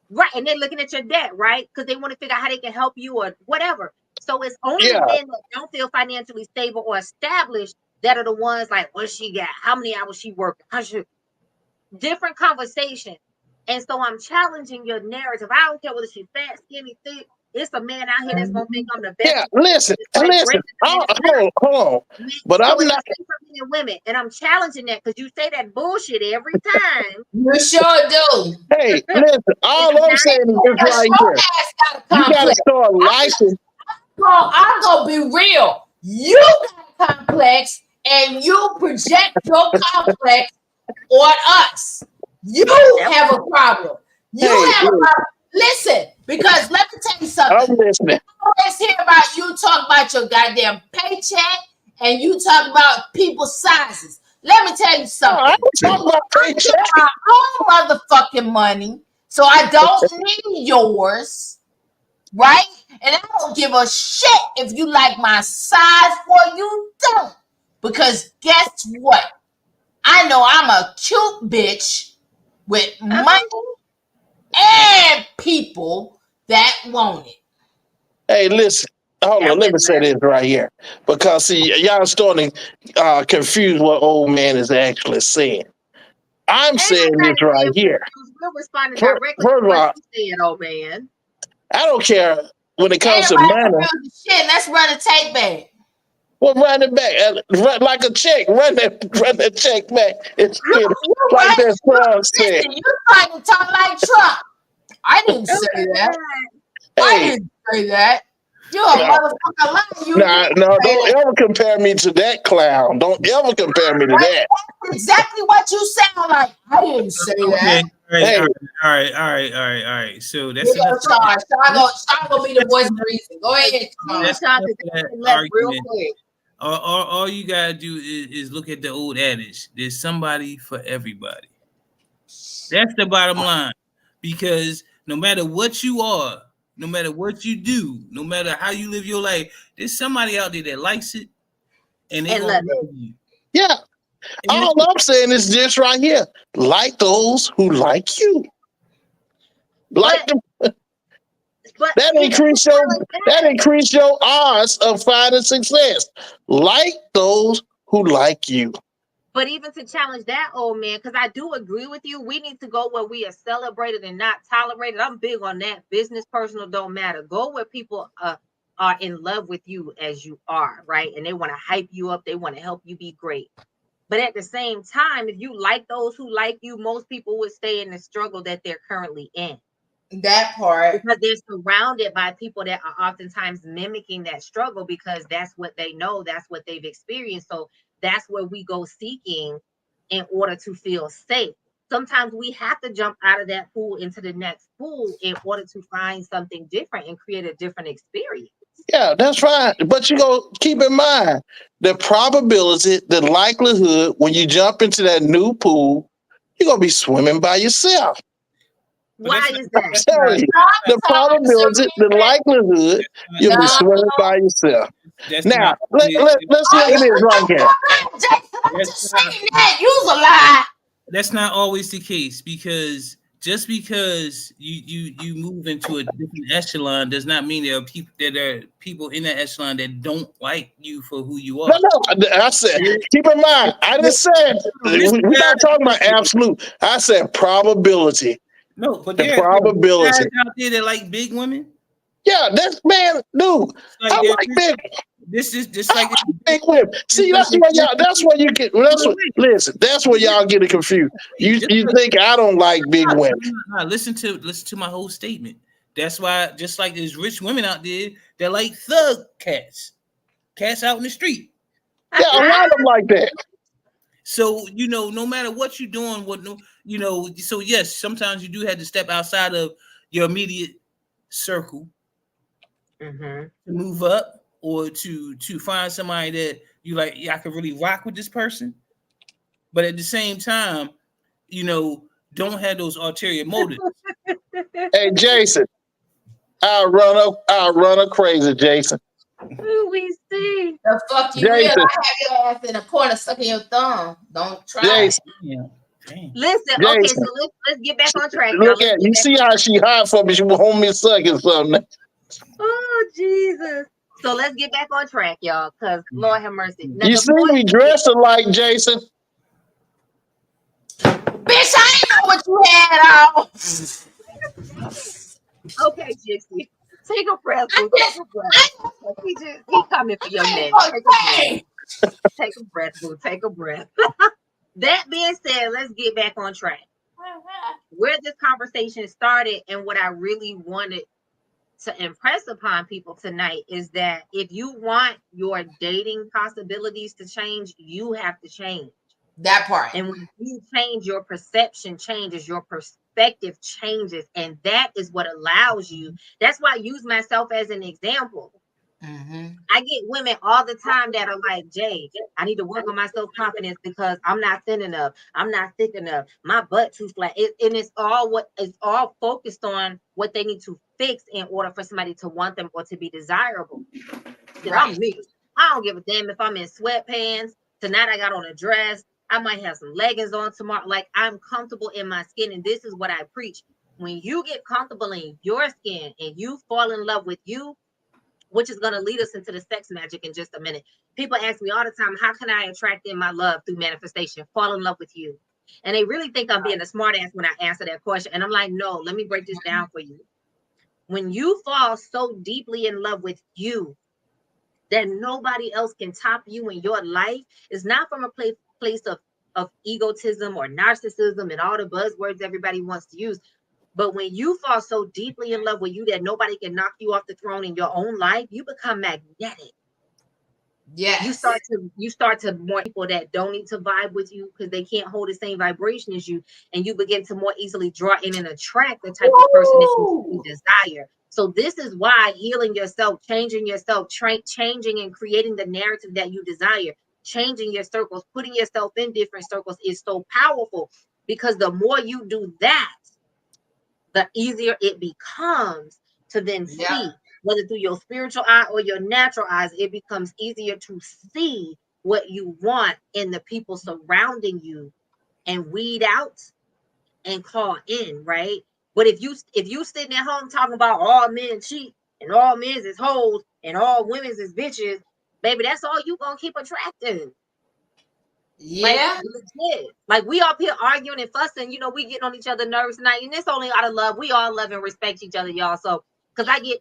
B: Right, and they're looking at your debt, right? Because they want to figure out how they can help you or whatever. So it's only men that don't feel financially stable or established that are the ones like, what she got? How many hours she working? Different conversation. And so I'm challenging your narrative. I don't care whether she's fat, skinny, thick. It's a man out here that's gonna think I'm the best.
C: Yeah, listen. Hold on. But
B: so
C: I'm not
B: for women, and I'm challenging that because you say that bullshit every time.
A: You sure do.
C: Hey, listen. All I'm saying is this right here. You gotta start liking.
A: I'm gonna be real. You got a complex, and you project your complex on us. You have a problem. You have a problem. Listen, because let me tell you something.
C: I'm listening.
A: I always hear about you talk about your goddamn paycheck and you talk about people's sizes. Let me tell you something.
C: I talk about paycheck.
A: I get my own motherfucking money, so I don't need yours, right? And I don't give a shit if you like my size or you don't. Because guess what? I know I'm a cute bitch with money and people that want it.
C: Hey, listen. Hold
B: That
C: on, let me
B: was
C: say this right here. Because see, y'all starting to confuse what old man is actually saying. I'm
B: ain't
C: saying this
B: nobody
C: right
B: being
C: here.
B: confused. We're responding
C: First,
B: directly
C: first
B: to
C: of
B: what
C: all,
B: you said, old man.
C: I don't care when it
A: Ain't
C: comes to
A: nobody
C: money.
A: confused with shit. Let's run a tape back.
C: Well, run it back, run like a check. Run that check back. It's
A: You
C: like
A: right.
C: that song said.
A: Listen, you trying to talk like Trump. I didn't
B: Oh
A: say
B: my
A: that.
B: God.
A: I
C: Hey,
A: didn't say that. You're a
C: no,
A: motherfucker liar. You
C: no,
A: didn't
C: no,
A: say
C: don't
A: that.
C: ever compare me to that clown. Don't ever compare me to that.
A: That's exactly what you sound like. I didn't say
D: Okay,
A: that.
D: all right,
C: Hey,
D: all right. So
A: Here
D: that's
A: go
D: enough.
A: Sean. Sean gonna be the
D: That's
A: voice of
D: enough.
A: reason. Go ahead, Sean.
B: Please,
D: That's
B: Sean,
D: enough
B: because
D: of
B: that
D: that
B: left real
D: argument.
B: quick.
D: All you gotta do is look at the old adage. There's somebody for everybody. That's the bottom line. Because no matter what you are, no matter what you do, no matter how you live your life, there's somebody out there that likes it and they
B: And
D: gonna
B: love it.
D: love you.
C: yeah.
D: And
C: All I'm saying is this right here. Like those who like you. Like
B: But
C: them.
B: but
C: That
B: even to
C: increase your
B: challenge
C: that
B: that,
C: increase your odds of finding success. Like those who like you.
B: but even to challenge that, old man, because I do agree with you. We need to go where we are celebrated and not tolerated. I'm big on that. Business, personal, don't matter. Go where people are in love with you as you are, right? And they want to hype you up. They want to help you be great. But at the same time, if you like those who like you, most people would stay in the struggle that they're currently in.
A: That part.
B: Because they're surrounded by people that are oftentimes mimicking that struggle because that's what they know, that's what they've experienced. So that's where we go seeking in order to feel safe. Sometimes we have to jump out of that pool into the next pool in order to find something different and create a different experience.
C: Yeah, that's right. But you go keep in mind the probability, the likelihood when you jump into that new pool, you're gonna be swimming by yourself.
D: but that's
B: Why
D: not
B: is
C: I'm
B: that?
C: telling you.
A: Sean
C: The
A: talking
C: probability, the
A: some
C: likelihood, you'll be
A: no.
C: swimming by yourself.
D: that's
C: Now,
D: not always
C: let's
A: Oh,
C: look at
A: you
C: this right here.
A: Jason, I'm
D: that's
A: just
D: not
A: saying that. You's a lie.
D: that's not always the case because just because you move into a different echelon does not mean there are people in that echelon that don't like you for who you
C: No,
D: are.
C: no, I said,
D: There-
C: keep in mind, I didn't
D: no,
C: say,
D: listen,
C: we're not talking about
D: guys,
C: absolute. I said probability.
D: no, but
C: The
D: there are guys
C: probability.
D: out there that like big women.
C: Yeah, that's man, dude.
D: Like
C: I
D: there,
C: like big.
D: this is just
C: I
D: like
C: like big women. See,
D: like
C: that's where y'all. That's where you get. That's what. Listen, that's where y'all get it confused.
D: just
C: You
D: like
C: think I don't like big women?
D: listen to my whole statement. That's why just like there's rich women out there that like thug cats out in the street.
C: Yeah, a lot of them like that.
D: So no matter what you're doing, so yes, sometimes you do have to step outside of your immediate circle
B: Mhm.
D: to move up or to find somebody that you like. Yeah, I could really rock with this person, but at the same time, don't have those ulterior motives.
C: Hey, Jason, I'll run her crazy, Jason.
B: Who we see?
A: The fuck you will. I
C: Jason,
A: have your ass in a corner sucking your thumb. Don't try it.
C: Jason,
D: Yeah, dang.
B: Listen, okay, so
C: Jason.
B: let's get back on track, y'all.
C: Look
B: Let's
C: at
B: get
C: you.
B: back
C: See
B: on
C: how
B: track.
C: she hot for me? She want me sucking something.
B: Oh Jesus. So let's get back on track, y'all, because Lord have mercy. Now
C: You
B: the
C: see,
B: point
C: we
B: is,
C: dressed alike, Jason.
A: Bitch, I ain't know what you had on.
B: okay, Gypsy, take a breath,
A: I
B: boo. Take
A: just,
B: a breath.
A: I
B: 'Cause he coming for your
A: ain't
B: neck.
A: gonna
B: Take a breath.
A: say.
B: Take a breath, boo. Take a breath. That being said, let's get back on track. Where this conversation started and what I really wanted to impress upon people tonight is that if you want your dating possibilities to change, you have to change.
A: That part.
B: And when you change, your perception changes, your perspective changes, and that is what allows you. That's why I use myself as an example.
A: Mm-hmm.
B: I get women all the time that are like, Jay, I need to work on my self-confidence because I'm not thin enough. I'm not thick enough. My butt too flat. And it's all focused on what they need to fix in order for somebody to want them or to be desirable. That
A: Right.
B: I'm me. I don't give a damn if I'm in sweatpants. Tonight I got on a dress. I might have some leggings on tomorrow. Like I'm comfortable in my skin. And this is what I preach. When you get comfortable in your skin and you fall in love with you, which is going to lead us into the sex magic in just a minute. People ask me all the time, how can I attract in my love through manifestation, fall in love with you? And they really think I'm being a smart ass when I answer that question. And I'm like, no, let me break this down for you. When you fall so deeply in love with you that nobody else can top you in your life, it's not from a place of egotism or narcissism and all the buzzwords everybody wants to use. But when you fall so deeply in love with you that nobody can knock you off the throne in your own life, you become magnetic.
A: Yes.
B: You start to more people that don't need to vibe with you because they can't hold the same vibration as you, and you begin to more easily draw in and attract the type of person that you desire. So this is why healing yourself, changing yourself, changing and creating the narrative that you desire, changing your circles, putting yourself in different circles is so powerful, because the more you do that, the easier it becomes to then see, whether through your spiritual eye or your natural eyes, it becomes easier to see what you want in the people surrounding you and weed out and call in, right? But if you sitting at home talking about all men cheat and all men is hoes and all women is bitches, baby, that's all you gonna keep attracting.
A: Yeah.
B: Like, legit. Like, we up here arguing and fussing, you know, we getting on each other's nerves tonight, and it's only out of love. We all love and respect each other, y'all. So, because I get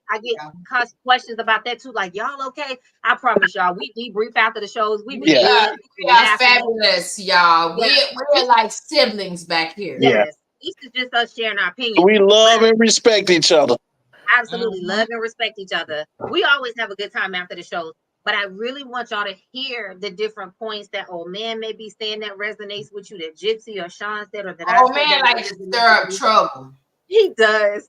B: constant questions about that too, like, y'all okay? I promise y'all, we debrief after the shows. We be good.
A: We are fabulous, y'all. We're like siblings back here.
B: Yes. This is just us sharing our opinion.
C: We love and respect each other.
B: Absolutely love and respect each other. We always have a good time after the shows. But I really want y'all to hear the different points that old man may be saying that resonates with you, that Gypsy or Sean said, or that I said.
A: Man likes to stir up trouble.
B: He does.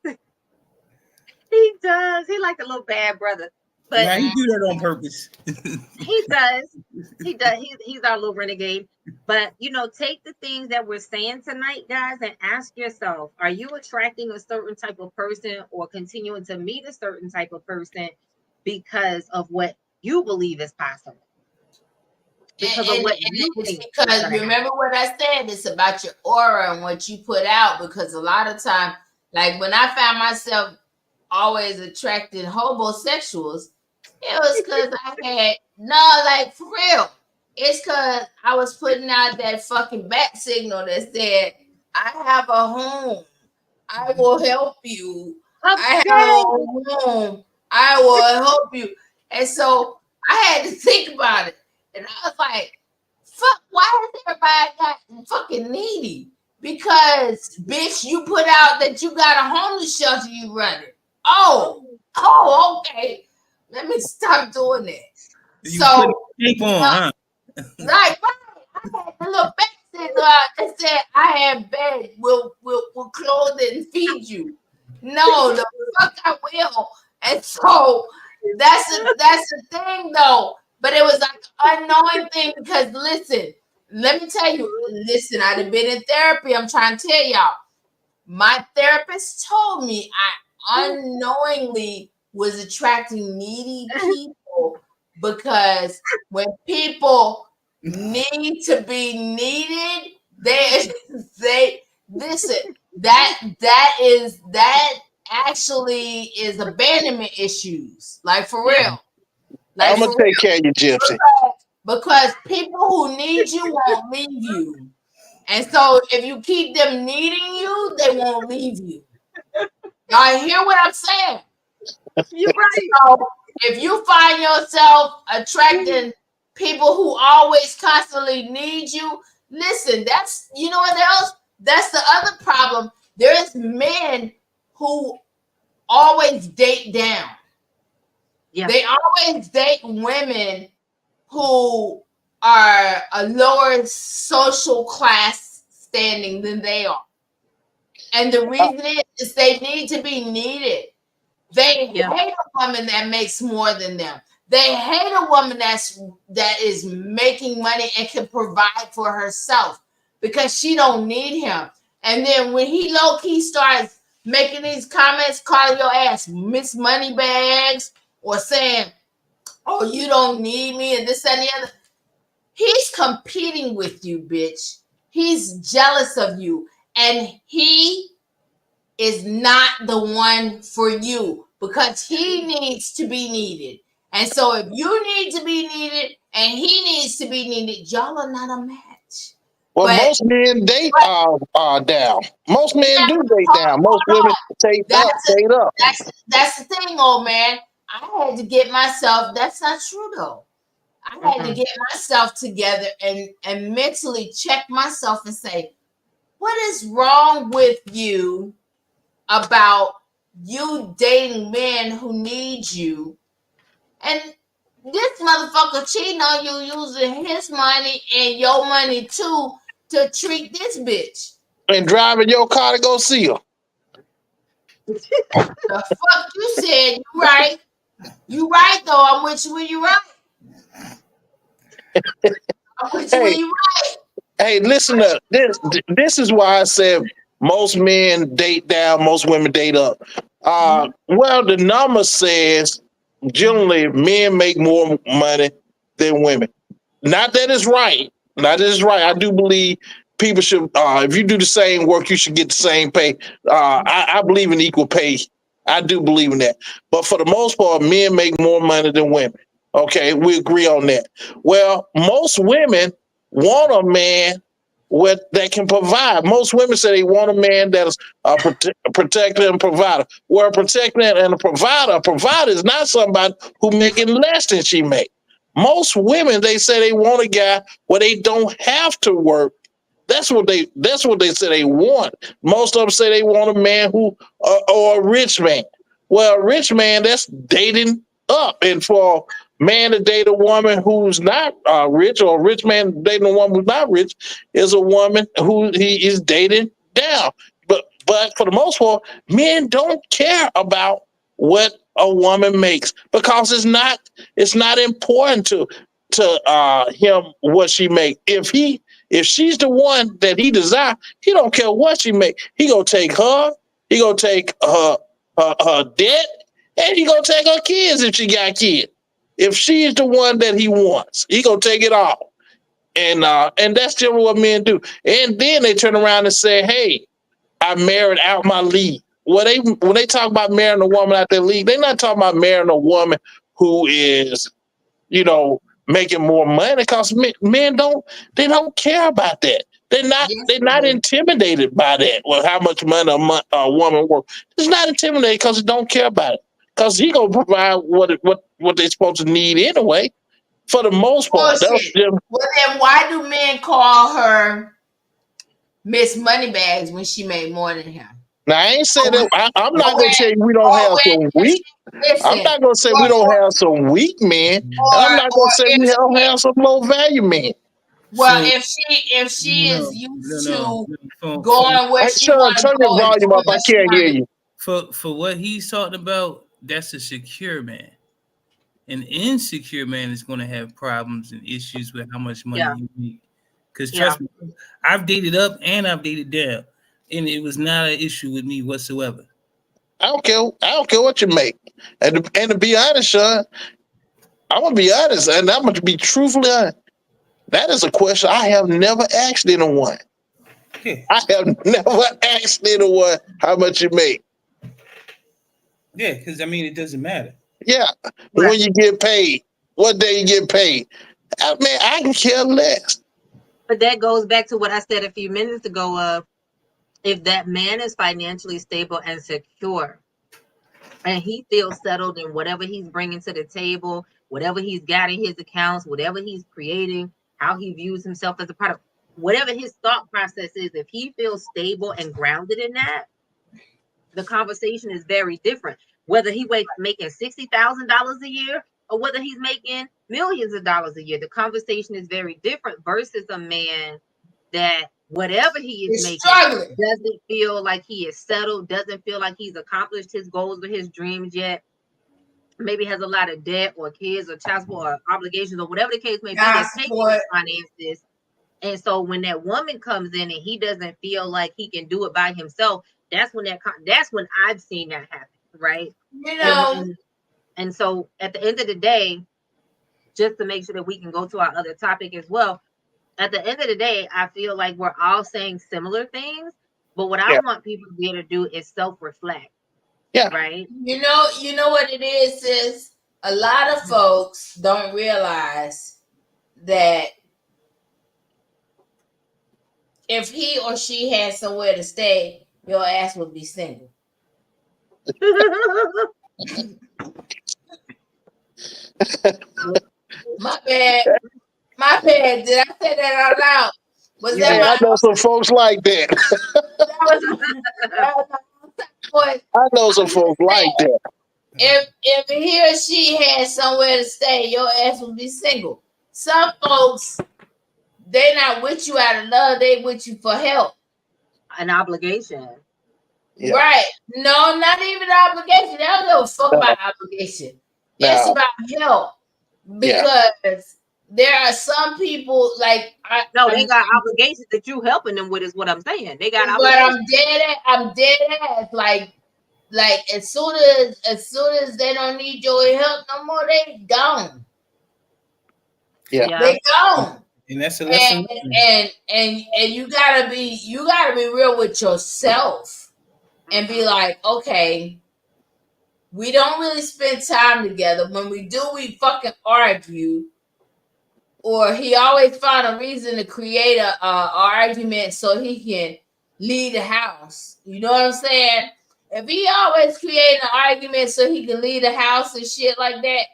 B: He does. He like a little bad brother. But
D: yeah, he do that on purpose.
B: He does. He does. He's our little renegade. But, you know, take the things that we're saying tonight, guys, and ask yourself, are you attracting a certain type of person or continuing to meet a certain type of person because of what you believe is possible? Because of what you think.
A: Because remember what I said, it's about your aura and what you put out. Because a lot of time, like when I found myself always attracting homosexuals, it was because for real. It's because I was putting out that fucking bat signal that said, I have a home. I will help you. I have a home. I will help you. And so I had to think about it. And I was like, fuck, why is everybody got fucking needy? Because, bitch, you put out that you got a homeless shelter you running. Oh, okay. Let me stop doing that.
D: You put tape on, huh?
A: Right. I had the little back that said, I have bed, we'll clothe it and feed you. No, the fuck I will. And so that's the thing though. But it was like an unknowing thing because listen, let me tell you, I'd have been in therapy. I'm trying to tell y'all. My therapist told me I unknowingly was attracting needy people because when people need to be needed, they listen. That actually is abandonment issues. Like for real. Like,
C: I'm gonna take care of you, Gypsy.
A: Because people who need you won't leave you. And so if you keep them needing you, they won't leave you. Y'all hear what I'm saying?
B: You're right.
A: So if you find yourself attracting people who always constantly need you, listen, that's, you know what else? That's the other problem. There's men who always date down. Yeah. They always date women who are a lower social class standing than they are. And the reason is they need to be needed. They hate a woman that makes more than them. They hate a woman that is making money and can provide for herself because she don't need him. And then when he low-key starts making these comments, calling your ass Miss Moneybags or saying, oh, you don't need me and this and the other, he's competing with you, bitch. He's jealous of you. And he is not the one for you. because he needs to be needed. And so if you need to be needed and he needs to be needed, y'all are not a match.
C: Well,
A: But
C: most men date down. Most men
A: yeah,
C: do date down. Most women date up,
A: that's
C: date up.
A: that's the thing, old man. I had to get myself. That's not true though. I had to get myself together and mentally check myself and say, what is wrong with you about you dating men who need you? And this motherfucker cheating on you using his money and your money too to treat this bitch.
C: And driving your car to go see her.
A: The fuck you said, you right. You right though. I'm with you when you right. I'm with you when
C: Hey,
A: you right.
C: hey, listen up. This is why I said most men date down, most women date up. Well, the number says generally men make more money than women. Not that it's right. Not that it's right. I do believe people should, if you do the same work, you should get the same pay. I believe in equal pay. I do believe in that. But for the most part, men make more money than women. Okay, we agree on that. Well, most women want a man with that can provide. Most women say they want a man that is a protector and provider. Well, a protector and a provider is not somebody who making less than she make. Most women, they say they want a guy where they don't have to work. That's what they say they want. Most of them say they want a man who or a rich man. Well, a rich man, that's dating up. And for a man to date a woman who's not rich, or a rich man dating a woman who's not rich, is a woman who he is dating down. But for the most part, men don't care about what a woman makes because it's not important to him what she make. If she's the one that he desire, he don't care what she make. He gonna take her. He gonna take her debt, and he gonna take her kids if she got kids. If she is the one that he wants, he gonna take it all. And that's generally what men do. And then they turn around and say, "Hey, I married out my league." Well, when they talk about marrying a woman out their league, they're not talking about marrying a woman who is, you know, making more money, because men don't care about that.
A: Yes,
C: They're not intimidated by that. Well, how much money a woman works? It's not intimidated because they don't care about it. Because he gonna provide what they're supposed to need anyway. For the most part, that's
A: bullshit.
C: just,
A: Well, then why do men call her Miss Moneybags when she made more than him?
C: now I ain't saying
A: Or when,
C: that. I'm
A: or
C: not gonna tell you we
A: when,
C: don't
A: or
C: have some
A: when
C: weak. I'm
A: listen,
C: not gonna say we don't have some weak men, and I'm not
A: or
C: gonna say we
A: if
C: don't have some low value men.
A: well,
D: So
A: if she is
D: no,
A: used
D: no,
A: to
D: no. For
A: going where
C: Hey,
A: she
C: Sean,
A: want to
C: turn your
A: go and
C: volume
A: doing
C: up. I
A: what she
C: can't
A: want
C: hear
A: to do.
C: you.
D: for what he's talking about, that's a secure man. An insecure man is going to have problems and issues with how much money
B: Yeah,
D: you make. Because
B: yeah.
D: trust me, I've dated up and I've dated down, and it was not an issue with me whatsoever.
C: I don't care. I don't care what you make. And to be honest, Sean, I'm gonna be honest, and I'm gonna be truthfully honest. That is a question I have never asked anyone.
D: Yeah,
C: I have never asked anyone how much you make.
D: yeah. Because I mean, it doesn't matter.
C: Yeah,
B: Right.
C: when you get paid, what day you get paid. I mean, I can care less.
B: But that goes back to what I said a few minutes ago of if that man is financially stable and secure and he feels settled in whatever he's bringing to the table, whatever he's got in his accounts, whatever he's creating, how he views himself as a product, whatever his thought process is, if he feels stable and grounded in that, the conversation is very different. Whether he making $60,000 a year or whether he's making millions of dollars a year, the conversation is very different versus a man that whatever he is
A: It's
B: making
A: struggling.
B: doesn't feel like he is settled, doesn't feel like he's accomplished his goals or his dreams yet. Maybe has a lot of debt or kids or child support or obligations or whatever the case may be
A: Child
B: that's taking his
A: support.
B: finances. And so when that woman comes in and he doesn't feel like he can do it by himself, that's when I've seen that happen, right?
A: You
B: And
A: know,
B: when and so at the end of the day, just to make sure that we can go to our other topic as well, at the end of the day, I feel like we're all saying similar things, but what I
C: Yeah,
B: want people to be able to do is self-reflect.
C: Yeah.
B: Right.
A: You know what it is a lot of folks don't realize that if he or she had somewhere to stay, your ass would be single. My bad. My bad. Did I say that out loud? Was
B: You
A: that
C: Hey,
B: did.
C: I
A: my
C: know some folks like that.
A: that was voice?
C: I know some
A: I'm just
C: folks like
A: saying,
C: that.
A: if he or she had somewhere to stay, your ass would be single. Some folks, they not with you out of love, they with you for help.
B: An obligation.
C: Yeah.
A: Right. No, not even obligation. They don't give a fuck
C: No,
A: about obligation. It's
C: no.
A: about help.
C: Yeah.
A: Because there are some people like
B: No, they
A: I'm
B: got obligations that you helping them with is what I'm saying. They got
A: but
B: obligations.
A: I'm dead ass. Like as soon as they don't need your help no more, they gone.
C: Yeah.
B: Yeah.
A: They gone.
D: And that's a
A: And
D: lesson learned.
A: and you gotta be real with yourself and be like, okay, we don't really spend time together. When we do, we fucking argue. Or he always find a reason to create a argument so he can leave the house. You know what I'm saying? If he always creating an argument so he can leave the house and shit like that,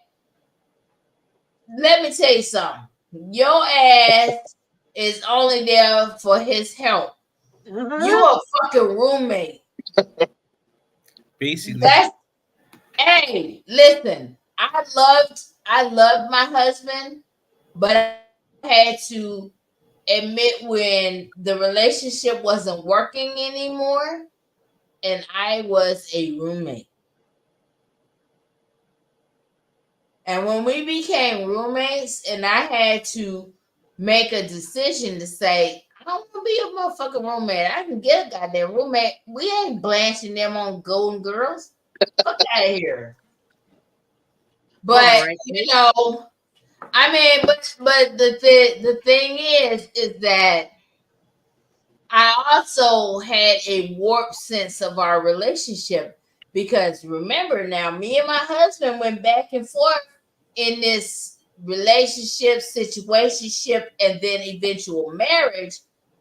A: let me tell you something. Your ass is only there for his help. You a fucking roommate.
D: Basically.
A: That's hey, listen. I loved my husband, but I had to admit when the relationship wasn't working anymore and I was a roommate. And when we became roommates and I had to make a decision to say, I don't want to be a motherfucking roommate. I can get a goddamn roommate. We ain't blanching them on Golden Girls. Fuck out of here.
B: All
A: But
B: right.
A: I mean, but the thing is that I also had a warped sense of our relationship because remember now, me and my husband went back and forth in this relationship, situationship, and then eventual marriage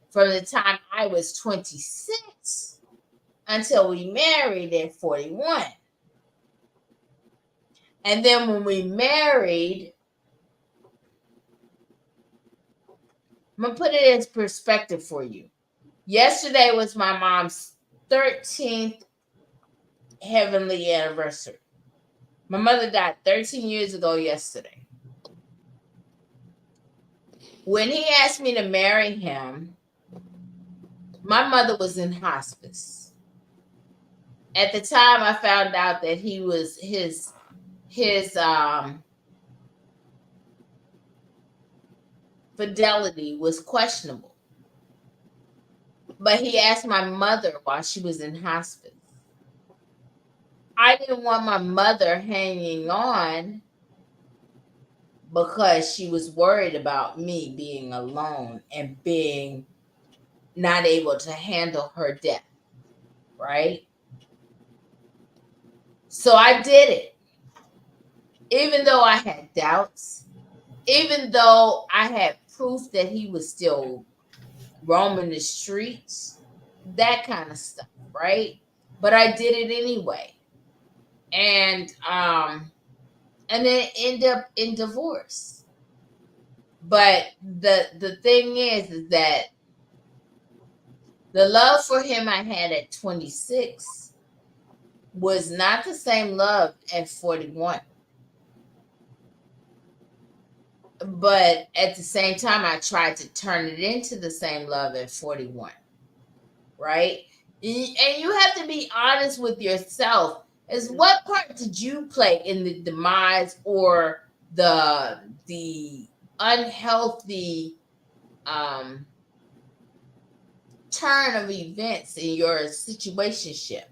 A: from the time I was 26 until we married at 41. And then when we married, I'm going to put it in perspective for you. Yesterday was my mom's 13th heavenly anniversary. My mother died 13 years ago yesterday. When he asked me to marry him, my mother was in hospice. At the time, I found out that he was his fidelity was questionable. But he asked my mother while she was in hospice. I didn't want my mother hanging on because she was worried about me being alone and being not able to handle her death, right? So I did it. Even though I had doubts, even though I had proof that he was still roaming the streets, that kind of stuff, right? But I did it anyway. And then end up in divorce. But the thing is that the love for him I had at 26 was not the same love at 41. But at the same time, I tried to turn it into the same love at 41, right? And you have to be honest with yourself. As what part did you play in the demise or the unhealthy turn of events in your situationship?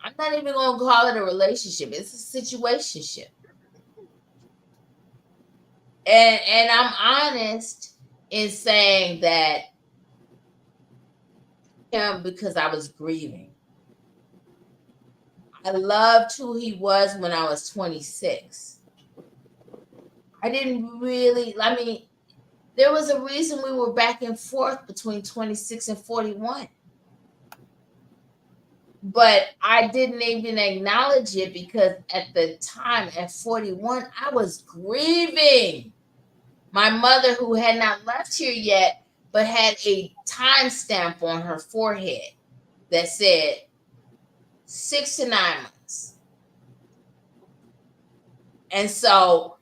A: I'm not even going to call it a relationship. It's a situationship. And I'm honest in saying that because I was grieving. I loved who he was when I was 26. I didn't really, I mean, there was a reason we were back and forth between 26 and 41. But I didn't even acknowledge it because at the time, at 41, I was grieving my mother, who had not left here yet, but had a timestamp on her forehead that said 6 to 9 months. And so,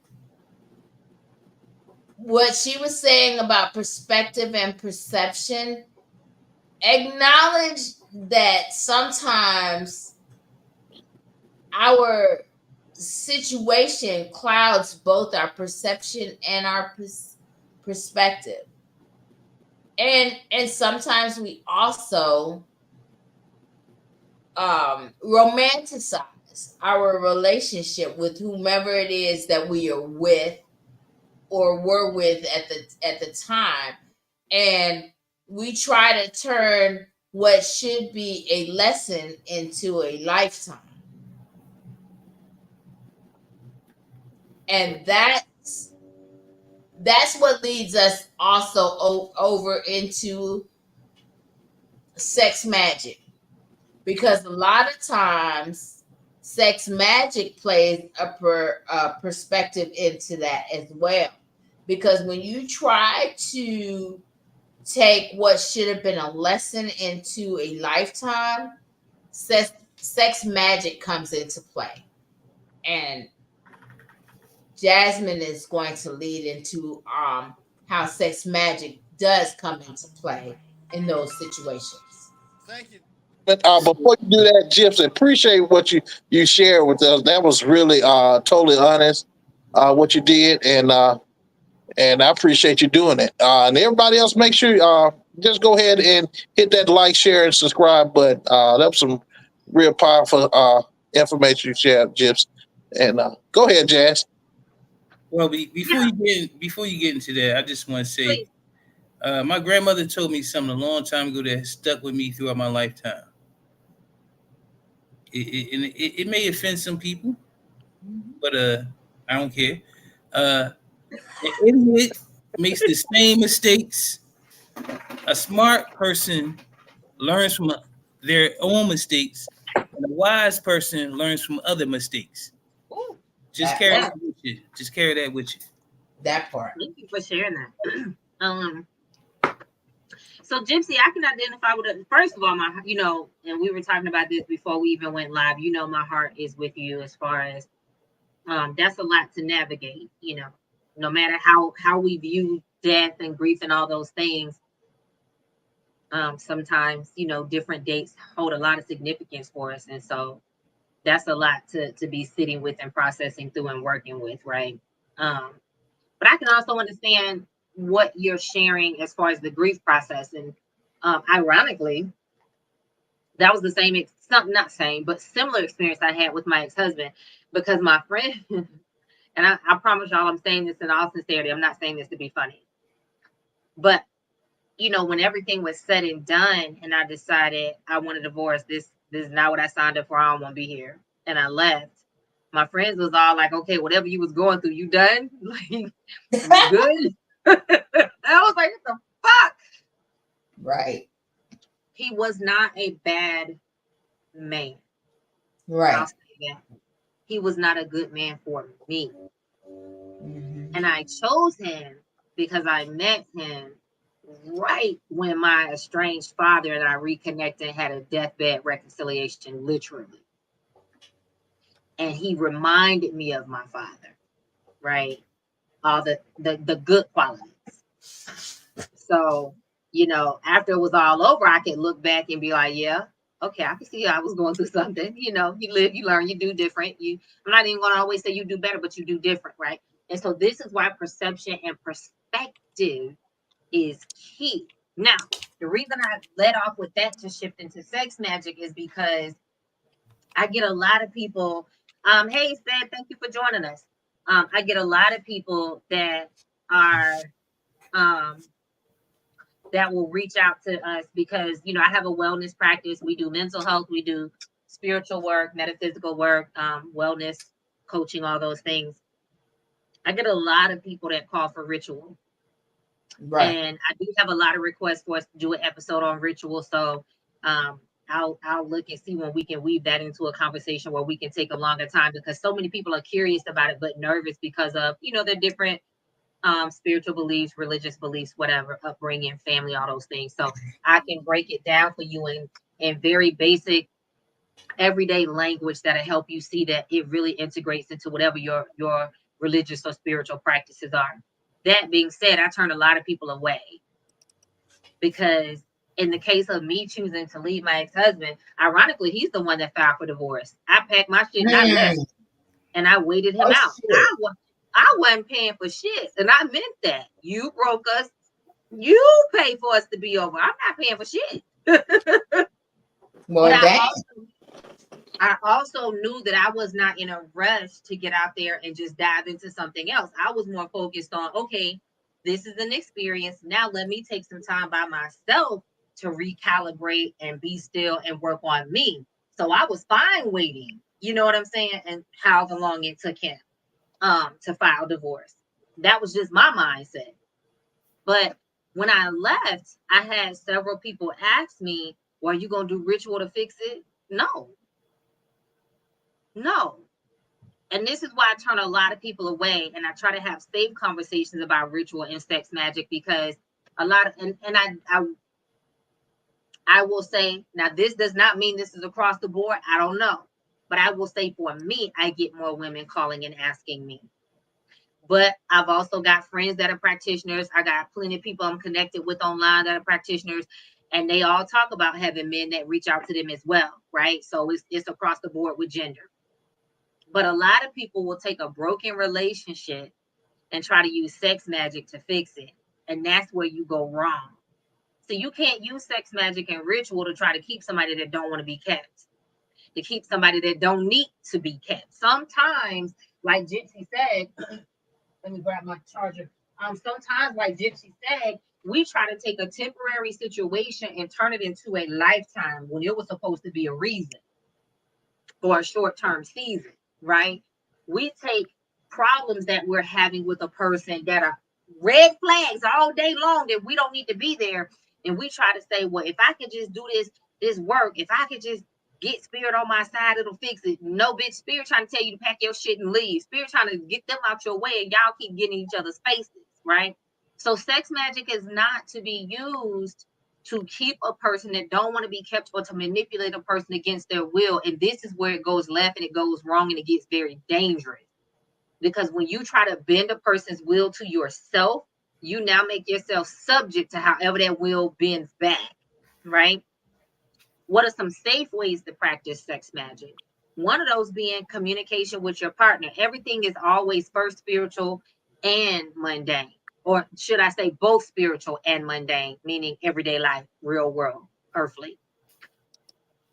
A: what she was saying about perspective and perception, acknowledge that sometimes our situation clouds both our perception and our perspective. And sometimes we also romanticize our relationship with whomever it is that we are with or were with at the time, and we try to turn what should be a lesson into a lifetime. And that's what leads us also over into sex magic, because a lot of times sex magic plays a perspective into that as well, because when you try to take what should have been a lesson into a lifetime, sex magic comes into play. And Jasmine is going to lead into how sex magic does come into play in those situations.
C: Thank you. But before you do that, Gypsy, appreciate what you shared with us. That was really totally honest, what you did, and I appreciate you doing it. And everybody else, make sure just go ahead and hit that like, share, and subscribe button. That was some real powerful information you shared, Gypsy. And go ahead, Jazz.
D: Well, before you get into that, I just want to say,
B: Please.
D: my grandmother told me something a long time ago that stuck with me throughout my lifetime. It may offend some people, but I don't care. An idiot makes the same mistakes. A smart person learns from their own mistakes, and a wise person learns from other mistakes.
B: Ooh,
D: Just carry that with you. Just carry that with you.
A: That part.
B: thank you for sharing that. So Gypsy, I can identify with it. First of all, and we were talking about this before we even went live. My heart is with you as far as that's a lot to navigate. No matter how we view death and grief and all those things, sometimes different dates hold a lot of significance for us, and so that's a lot to be sitting with and processing through and working with, right? But I can also understand what you're sharing as far as the grief process. And ironically, that was the not same, but similar experience I had with my ex-husband, because my friend, and I promise y'all, I'm saying this in all sincerity. I'm not saying this to be funny. But, when everything was said and done and I decided I want a divorce, this is not what I signed up for. I don't want to be here. And I left. My friends was all like, okay, whatever you was going through, you done? Like, you good? I was like, what the fuck?
A: Right.
B: He was not a bad man.
A: Right.
B: I'll say that. He was not a good man for me.
A: Mm-hmm.
B: And I chose him because I met him right when my estranged father and I reconnected and had a deathbed reconciliation, literally. And he reminded me of my father, right? All the good qualities. So, after it was all over, I could look back and be like, yeah, okay, I can see I was going through something. You live, you learn, you do different. I'm not even going to always say you do better, but you do different, right? And so this is why perception and perspective is key. Now, the reason I led off with that to shift into sex magic is because I get a lot of people, hey, Stan, thank you for joining us. I get a lot of people that are, that will reach out to us because, I have a wellness practice. We do mental health. We do spiritual work, metaphysical work, wellness, coaching, all those things. I get a lot of people that call for ritual.
A: Right.
B: And I do have a lot of requests for us to do an episode on ritual. So I'll look and see when we can weave that into a conversation where we can take a longer time, because so many people are curious about it but nervous because of, you know, their different spiritual beliefs, religious beliefs, whatever, upbringing, family, all those things. So I can break it down for you in very basic everyday language that'll help you see that it really integrates into whatever your religious or spiritual practices are. That being said, I turn a lot of people away because in the case of me choosing to leave my ex-husband, ironically, he's the one that filed for divorce. I packed my shit and I left, and I waited him
A: Oh,
B: out.
A: shit.
B: I wasn't paying for shit, and I meant that. You broke us. You pay for us to be over. I'm not paying for shit.
A: Well,
B: But
A: dang.
B: I also knew that I was not in a rush to get out there and just dive into something else. I was more focused on, okay, this is an experience. Now let me take some time by myself to recalibrate and be still and work on me. So I was fine waiting, you know what I'm saying? And how long it took him to file divorce. That was just my mindset. But when I left, I had several people ask me, well, are you gonna do ritual to fix it? No. And this is why I turn a lot of people away, and I try to have safe conversations about ritual and sex magic, because a lot of, and I will say, now this does not mean this is across the board. I don't know. But I will say for me, I get more women calling and asking me. But I've also got friends that are practitioners. I got plenty of people I'm connected with online that are practitioners, and they all talk about having men that reach out to them as well, right? So it's across the board with gender. But a lot of people will take a broken relationship and try to use sex magic to fix it. And that's where you go wrong. So you can't use sex magic and ritual to try to keep somebody that don't want to be kept, to keep somebody that don't need to be kept. Sometimes, like Gypsy said, let me grab my charger. Sometimes, like Gypsy said, we try to take a temporary situation and turn it into a lifetime when it was supposed to be a reason for a short-term season, right? We take problems that we're having with a person that are red flags all day long that we don't need to be there, and we try to say, well, if I could just do this work, if I could just get spirit on my side, it'll fix it. No, bitch, spirit trying to tell you to pack your shit and leave. Spirit trying to get them out your way, and y'all keep getting each other's faces, right? So sex magic is not to be used to keep a person that don't want to be kept, or to manipulate a person against their will. And this is where it goes left and it goes wrong, and it gets very dangerous. Because when you try to bend a person's will to yourself, you now make yourself subject to however that will bends back, right? What are some safe ways to practice sex magic? One of those being communication with your partner. Everything is always first spiritual and mundane. Or should I say both spiritual and mundane, meaning everyday life, real world, earthly.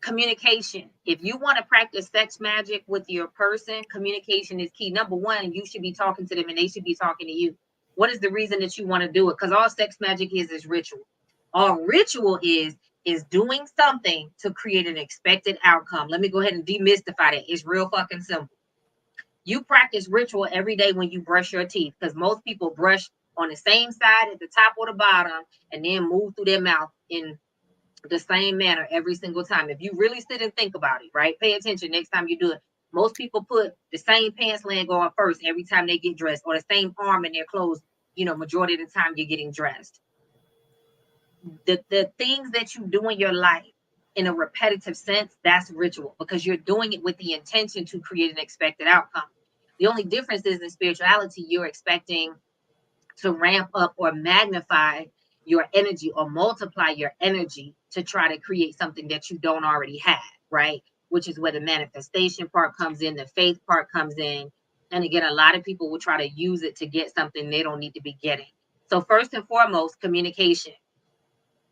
B: Communication. If you want to practice sex magic with your person, communication is key. Number one, you should be talking to them and they should be talking to you. What is the reason that you want to do it? Because all sex magic is ritual. All ritual is doing something to create an expected outcome. Let me go ahead and demystify that. It's real fucking simple. You practice ritual every day when you brush your teeth, because most people brush on the same side at the top or the bottom and then move through their mouth in the same manner every single time. If you really sit and think about it, right? Pay attention next time you do it. Most people put the same pants leg on first every time they get dressed, or the same arm in their clothes, majority of the time you're getting dressed. The things that you do in your life in a repetitive sense, that's ritual, because you're doing it with the intention to create an expected outcome. The only difference is in spirituality, you're expecting to ramp up or magnify your energy or multiply your energy to try to create something that you don't already have, right? Which is where the manifestation part comes in, the faith part comes in. And again, a lot of people will try to use it to get something they don't need to be getting. So first and foremost, communication.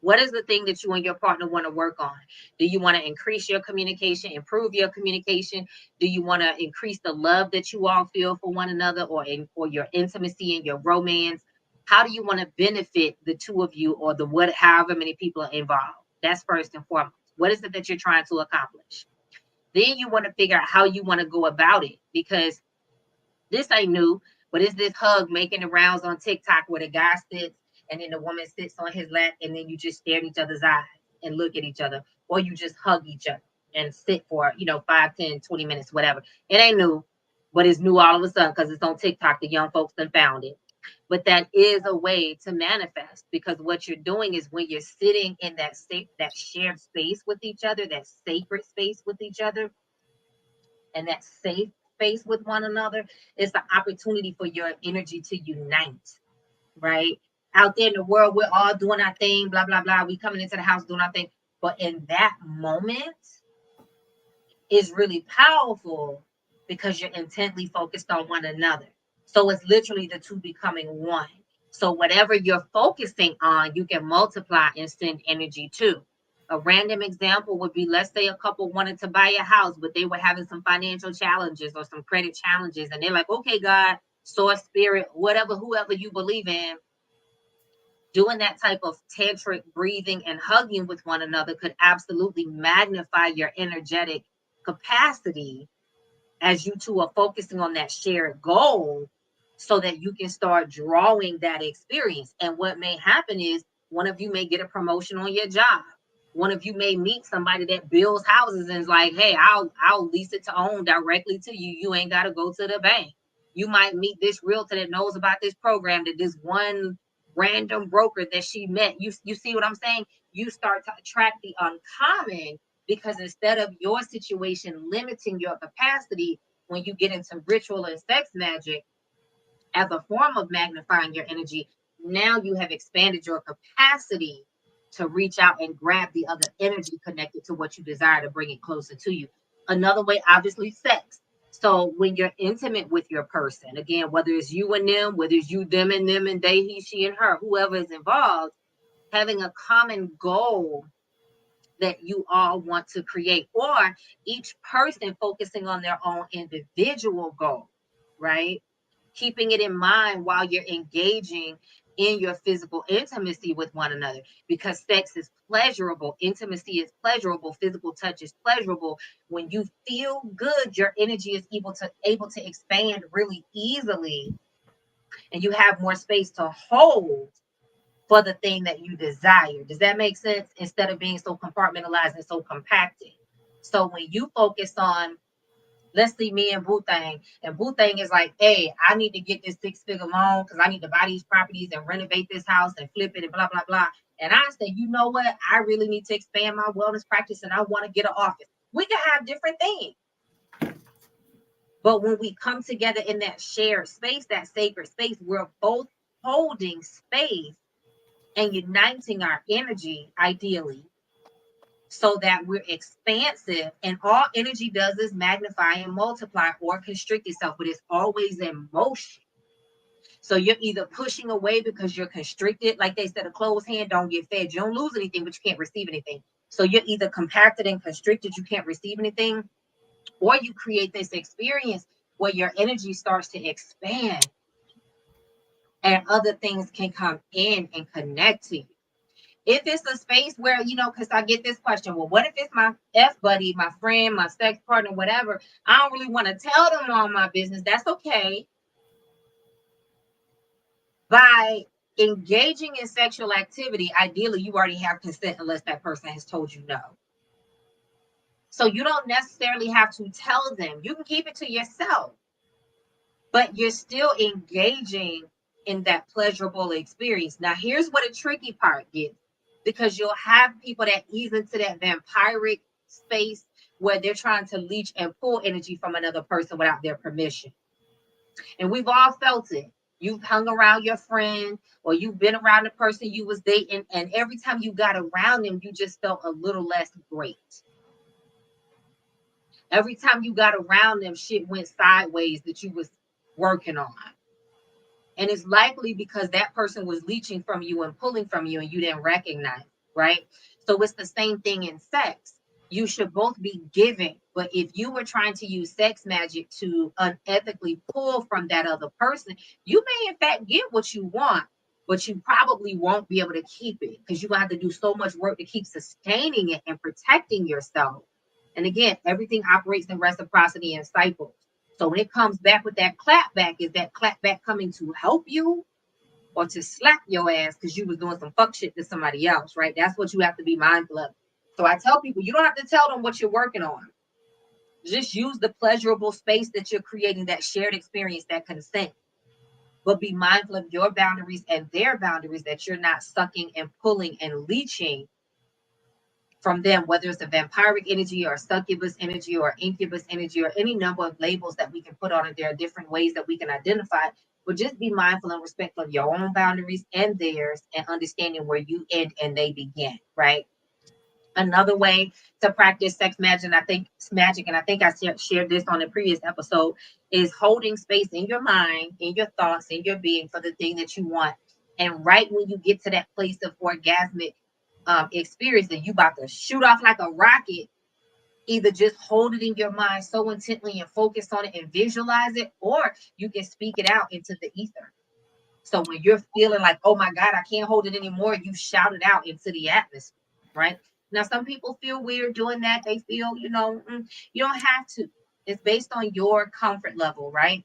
B: What is the thing that you and your partner want to work on? Do you want to increase your communication, improve your communication? Do you want to increase the love that you all feel for one another, or your intimacy and your romance? How do you want to benefit the two of you, or however many people are involved? That's first and foremost. What is it that you're trying to accomplish? Then you want to figure out how you want to go about it, because this ain't new, but it's this hug making the rounds on TikTok where the guy sits and then the woman sits on his lap, and then you just stare at each other's eyes and look at each other, or you just hug each other and sit for 5, 10, 20 minutes, whatever. It ain't new, but it's new all of a sudden because it's on TikTok. The young folks done found it. But that is a way to manifest, because what you're doing is when you're sitting in that shared space with each other, that sacred space with each other, and that safe space with one another, it's the opportunity for your energy to unite, right? Out there in the world, we're all doing our thing, blah, blah, blah. We coming into the house doing our thing. But in that moment is really powerful because you're intently focused on one another. So it's literally the two becoming one. So whatever you're focusing on, you can multiply and send energy to. A random example would be, let's say a couple wanted to buy a house, but they were having some financial challenges or some credit challenges. And they're like, okay, God, source, spirit, whatever, whoever you believe in, doing that type of tantric breathing and hugging with one another could absolutely magnify your energetic capacity as you two are focusing on that shared goal, so that you can start drawing that experience. And what may happen is one of you may get a promotion on your job. One of you may meet somebody that builds houses and is like, hey, I'll lease it to own directly to you. You ain't got to go to the bank. You might meet this realtor that knows about this program that this one random broker that she met. You see what I'm saying? You start to attract the uncommon, because instead of your situation limiting your capacity, when you get into ritual and sex magic as a form of magnifying your energy, now you have expanded your capacity to reach out and grab the other energy connected to what you desire to bring it closer to you. Another way, obviously, sex. So when you're intimate with your person, again, whether it's you and them, whether it's you, them and them, and they, he, she, and her, whoever is involved, having a common goal that you all want to create, or each person focusing on their own individual goal, right? Keeping it in mind while you're engaging in your physical intimacy with one another, because sex is pleasurable, intimacy is pleasurable, physical touch is pleasurable. When you feel good, your energy is able to expand really easily, and you have more space to hold for the thing that you desire. Does that make sense? Instead of being so compartmentalized and so compacted. So when you focus on, let's see, me and Boo Thing, and Boo Thing is like, hey, I need to get this 6-figure loan because I need to buy these properties and renovate this house and flip it and blah, blah, blah. And I say, you know what? I really need to expand my wellness practice and I want to get an office. We can have different things. But when we come together in that shared space, that sacred space, we're both holding space and uniting our energy, ideally, so that we're expansive. And all energy does is magnify and multiply or constrict itself, but it's always in motion. So you're either pushing away because you're constricted, like they said, a closed hand don't get fed. You don't lose anything, but you can't receive anything. So you're either compacted and constricted, you can't receive anything, or you create this experience where your energy starts to expand and other things can come in and connect to you. If it's a space where, because I get this question, well, what if it's my F buddy, my friend, my sex partner, whatever? I don't really want to tell them all my business. That's okay. By engaging in sexual activity, ideally, you already have consent unless that person has told you no. So you don't necessarily have to tell them. You can keep it to yourself, but you're still engaging in that pleasurable experience. Now, here's what a tricky part gets. Because you'll have people that ease into that vampiric space where they're trying to leech and pull energy from another person without their permission. And we've all felt it. You've hung around your friend, or you've been around the person you was dating, and every time you got around them, you just felt a little less great. Every time you got around them, shit went sideways that you was working on. And it's likely because that person was leeching from you and pulling from you and you didn't recognize, right? So it's the same thing in sex. You should both be giving. But if you were trying to use sex magic to unethically pull from that other person, you may in fact get what you want, but you probably won't be able to keep it because you're going to have to do so much work to keep sustaining it and protecting yourself And again, everything operates in reciprocity and cycles. So when it comes back with that clap back, is that clap back coming to help you or to slap your ass because you was doing some fuck shit to somebody else, right? That's what you have to be mindful of. So I tell people, you don't have to tell them what you're working on. Just use the pleasurable space that you're creating, that shared experience, that consent. But be mindful of your boundaries and their boundaries, that you're not sucking and pulling and leeching from them, whether it's a vampiric energy or succubus energy or incubus energy or any number of labels that we can put on it. There are different ways that we can identify it, but just be mindful and respectful of your own boundaries and theirs, and understanding where you end and they begin, right? Another way to practice sex magic, and I think I shared this on a previous episode, is holding space in your mind, in your thoughts, in your being for the thing that you want. And right when you get to that place of orgasmic experience that you about to shoot off like a rocket, either just hold it in your mind so intently and focus on it and visualize it, or you can speak it out into the ether. So when you're feeling like, oh my God, I can't hold it anymore, you shout it out into the atmosphere, right? Now, some people feel weird doing that. They feel, you don't have to. It's based on your comfort level, right?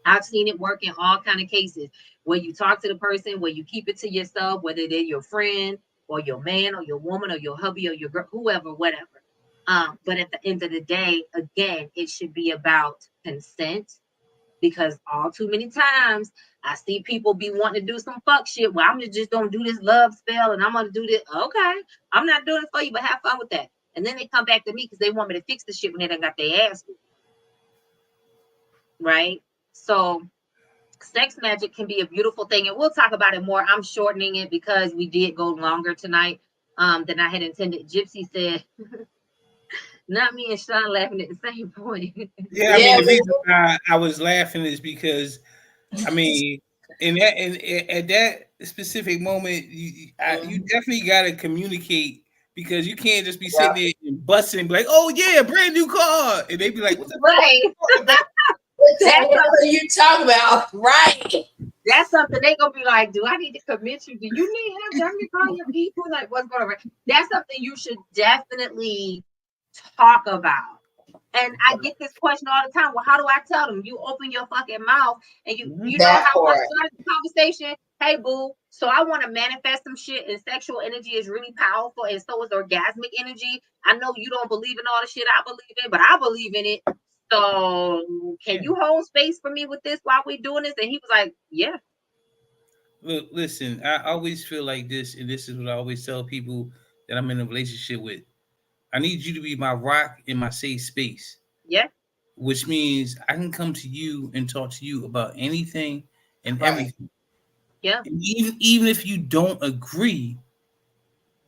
B: I've seen it work in all kind of cases where you talk to the person, where you keep it to yourself, whether they're your friend or your man or your woman or your hubby or your girl, whoever, whatever. But at the end of the day, again, it should be about consent, because all too many times I see people be wanting to do some fuck shit. Well, I'm just gonna do this love spell and I'm gonna do this. Okay, I'm not doing it for you, but have fun with that. And then they come back to me because they want me to fix the shit when they done got their ass beat. Right? So sex magic can be a beautiful thing, and we'll talk about it more. I'm shortening it because we did go longer tonight than I had intended. Gypsy said, not me and Sean laughing at the same point.
D: Yeah, I mean, the reason I was laughing is because, I mean, at that specific moment, you definitely got to communicate, because you can't just be sitting there and busting and be like, "Oh yeah, brand new car," and they be like, "What the
B: right?
A: What the hell are you talking about?" Right.
B: That's something they gonna be like, do I need to commit you? Do you need help? Do I need to call your people? Like, what's going on? That's something you should definitely talk about. And I get this question all the time. Well, how do I tell them? You open your fucking mouth and you know how I started the conversation? Hey, boo. So I want to manifest some shit, and sexual energy is really powerful, and so is orgasmic energy. I know you don't believe in all the shit I believe in, but I believe in it. So can you hold space for me with this while we're doing this? And he was like, yeah.
D: Look, listen, I always feel like this, and this is what I always tell people that I'm in a relationship with. I need you to be my rock in my safe space.
B: Yeah.
D: Which means I can come to you and talk to you about anything and everything.
B: Yeah.
D: And even if you don't agree,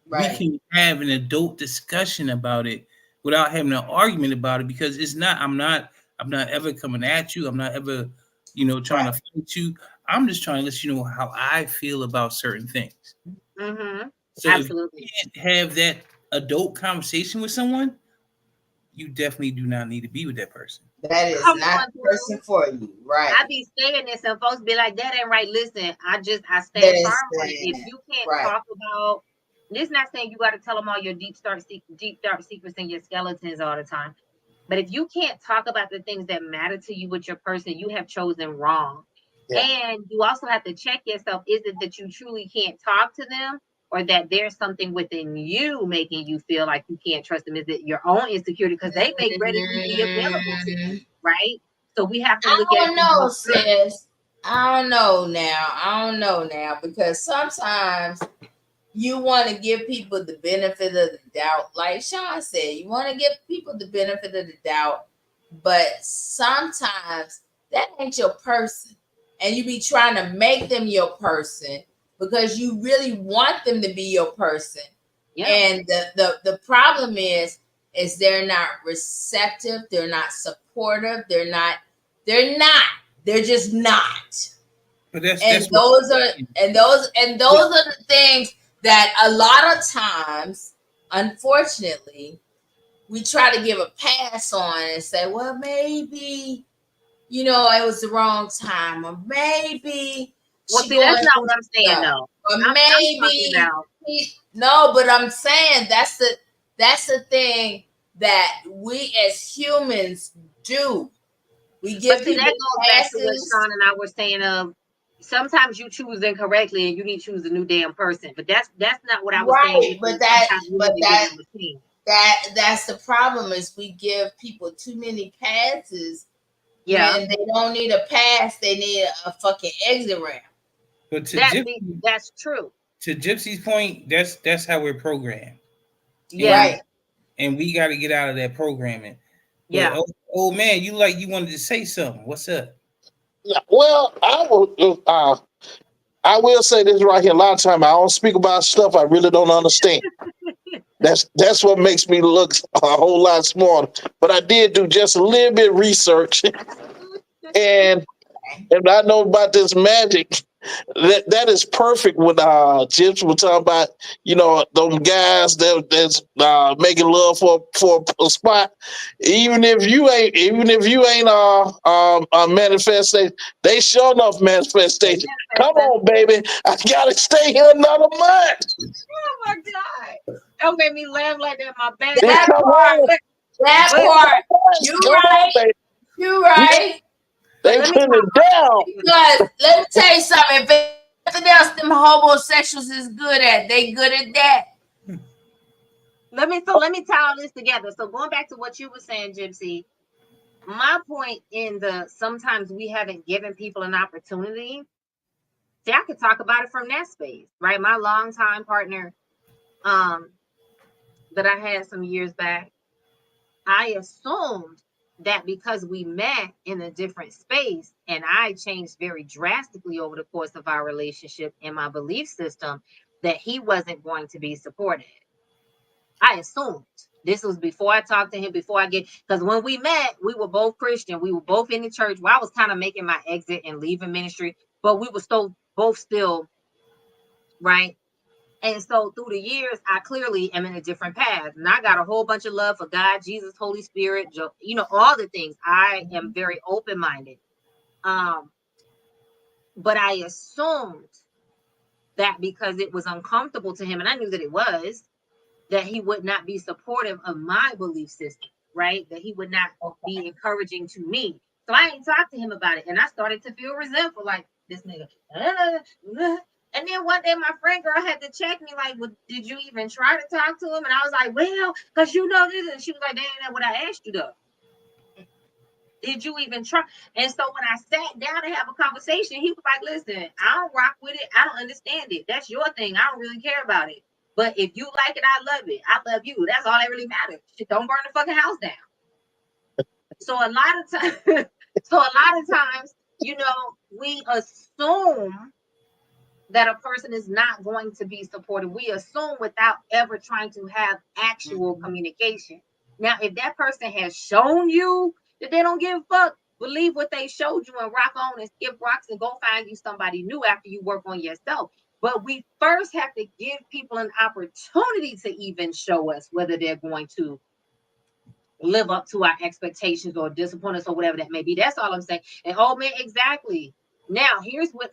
D: we can have an adult discussion about it without having an argument about it, because it's not, I'm not ever coming at you. I'm not ever, trying to fight you. I'm just trying to let you know how I feel about certain things.
B: Mm-hmm.
D: So
B: absolutely,
D: if you can't have that adult conversation with someone, you definitely do not need to be with that person.
A: That is not the person for you, right?
B: I be saying this and folks be like, that ain't right. Listen, I stand firm on it. If you can't talk about, this not saying you got to tell them all your deep dark secrets and your skeletons all the time. But if you can't talk about the things that matter to you with your person, you have chosen wrong. Yeah. And you also have to check yourself. Is it that you truly can't talk to them, or that there's something within you making you feel like you can't trust them? Is it your own insecurity? Because they make readily be available to you, right? So we have to look at it.
A: I don't know, sis. I don't know now, because sometimes you want to give people the benefit of the doubt. Like Sean said, you want to give people the benefit of the doubt, but sometimes that ain't your person. And you be trying to make them your person because you really want them to be your person. Yeah. And the problem is they're not receptive, they're not supportive, they're just not. But those are the things that a lot of times, unfortunately, we try to give a pass on and say, well, maybe, it was the wrong time, or maybe.
B: Well, see, that's not what I'm saying, though.
A: Or maybe. No, but I'm saying that's the thing that we as humans do. We
B: But
A: give
B: see, that
A: people
B: goes back to what
A: passes.
B: Sean and I were saying of sometimes you choose incorrectly and you need to choose a new damn person. But that's not what I was saying.
A: Right, but
B: Sometimes we need to get in between.
A: that's the problem is we give people too many passes
B: Yeah,
A: when they don't need a pass, they need a fucking exit ramp.
D: But
B: that's true.
D: to Gypsy's point, that's how we're programmed,
B: Yeah,
D: and
A: Right.
D: and we got to get out of that programming. But
B: yeah.
D: oh man, you wanted to say something. What's up?
C: Yeah, well, I will say this right here. A lot of time I don't speak about stuff I really don't understand. That's what makes me look a whole lot smarter. But I did do just a little bit of research, and I know about this magic. That is perfect when Jips was talking about, them guys that's making love for a spot. Even if you ain't a manifestation, they show enough manifestation. Come on, baby, I gotta stay here another month.
B: Oh my God. Don't make me laugh like that. My back.
C: Then
A: That
C: come
A: part,
C: on,
A: that
B: But
A: part. You
C: come on,
A: right.
C: baby.
A: You right.
C: They
B: let me
C: putting it down.
A: Because let me tell you something. If nothing else, them homosexuals is good at. They good at that.
B: let me tie all this together. So going back to what you were saying, Gypsy, my point in the sometimes we haven't given people an opportunity. See, I could talk about it from that space, right? My longtime partner, that I had some years back, I assumed that because we met in a different space and I changed very drastically over the course of our relationship and my belief system, that he wasn't going to be supported. I assumed. This was before I talked to him, because when we met, we were both Christian. We were both in the church. Well, I was kind of making my exit and leaving ministry, but we were both still, right? And so through the years, I clearly am in a different path. And I got a whole bunch of love for God, Jesus, Holy Spirit, all the things. I am very open-minded. But I assumed that because it was uncomfortable to him, and I knew that it was, that he would not be supportive of my belief system, right? That he would not be encouraging to me. So I ain't talked to him about it. And I started to feel resentful, like this nigga. And then one day my friend girl had to check me, like, well, did you even try to talk to him? And I was like, well, because this. And she was like, that ain't what I asked you though. Did you even try? And so when I sat down to have a conversation, he was like, listen, I don't rock with it. I don't understand it. That's your thing. I don't really care about it. But if you like it, I love it. I love you. That's all that really matters. Shit, don't burn the fucking house down. So a lot of times, we assume that a person is not going to be supported. We assume without ever trying to have actual communication. Now, if that person has shown you that they don't give a fuck, believe what they showed you and rock on and skip rocks and go find you somebody new after you work on yourself. But we first have to give people an opportunity to even show us whether they're going to live up to our expectations or disappoint us or whatever that may be. That's all I'm saying. And oh man, exactly. Now here's where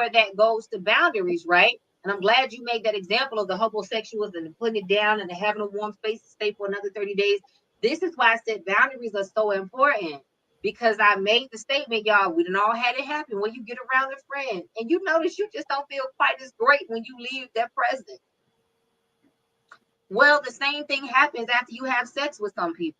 B: that goes to boundaries, right? And I'm glad you made that example of the homosexuals and putting it down and having a warm space to stay for another 30 days. This is why I said boundaries are so important. Because I made the statement, y'all, we done all had it happen when you get around a friend and you notice you just don't feel quite as great when you leave their presence. Well, the same thing happens after you have sex with some people.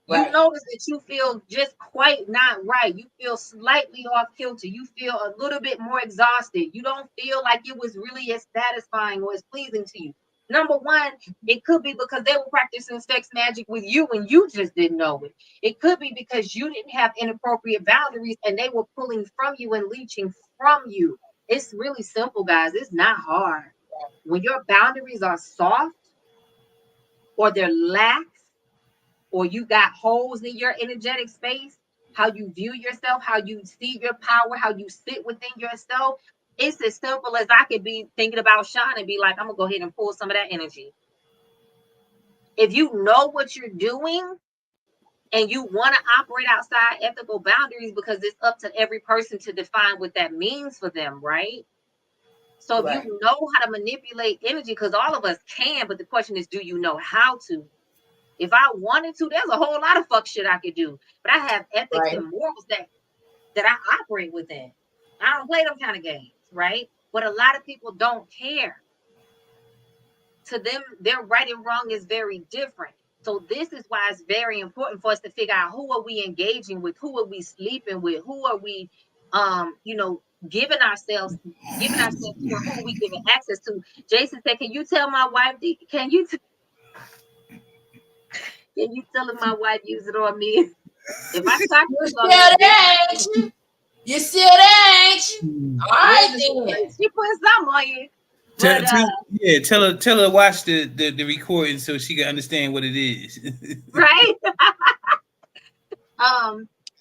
B: You notice that you feel just quite not right. You feel slightly off kilter. You feel a little bit more exhausted. You don't feel like it was really as satisfying or as pleasing to you. Number one, it could be because they were practicing sex magic with you and you just didn't know it. It could be because you didn't have inappropriate boundaries and they were pulling from you and leeching from you. It's really simple, guys. It's not hard. When your boundaries are soft or they're lax, or you got holes in your energetic space, how you view yourself, how you see your power, how you sit within yourself, it's as simple as I could be thinking about Sean and be like, I'm gonna go ahead and pull some of that energy. If you know what you're doing and you want to operate outside ethical boundaries, because it's up to every person to define what that means for them, right? So if you know how to manipulate energy, because all of us can, but the question is, do you know how to? If I wanted to, there's a whole lot of fuck shit I could do. But I have ethics
A: Right.
B: and morals that I operate within. I don't play them kind of games, right? But a lot of people don't care. To them, their right and wrong is very different. So this is why it's very important for us to figure out who are we engaging with, who are we sleeping with, who are we, giving ourselves to, or who are we giving access to. Jason said, "Can you tell my wife? Can you tell my wife use it on me? If I talk
A: You
B: to
A: still there, ain't you? You still there, ain't you? All right, then.
B: she put some on you." But
D: Tell her to watch the recording so she can understand what it is.
B: right.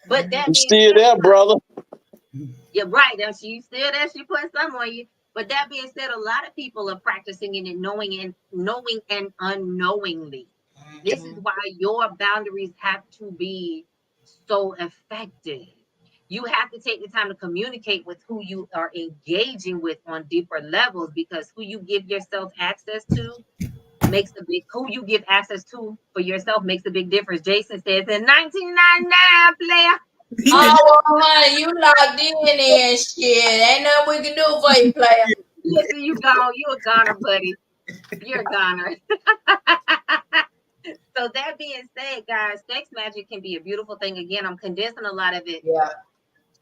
B: But that
C: You
B: being
C: still
B: said,
C: there, brother?
B: you're right. Now she still there. She put some on you. But that being said, a lot of people are practicing it and knowing and unknowingly. This is why your boundaries have to be so effective. You have to take the time to communicate with who you are engaging with on deeper levels, because who you give yourself access to makes a big, who you give access to for yourself makes a big difference. Jason says in 1999, player.
A: Oh, well, honey, you locked in and shit. Ain't nothing we can do for you, player.
B: Listen, you gone. You a goner, buddy. You're a goner. So that being said, guys, sex magic can be a beautiful thing. Again, I'm condensing a lot of it.
A: Yeah.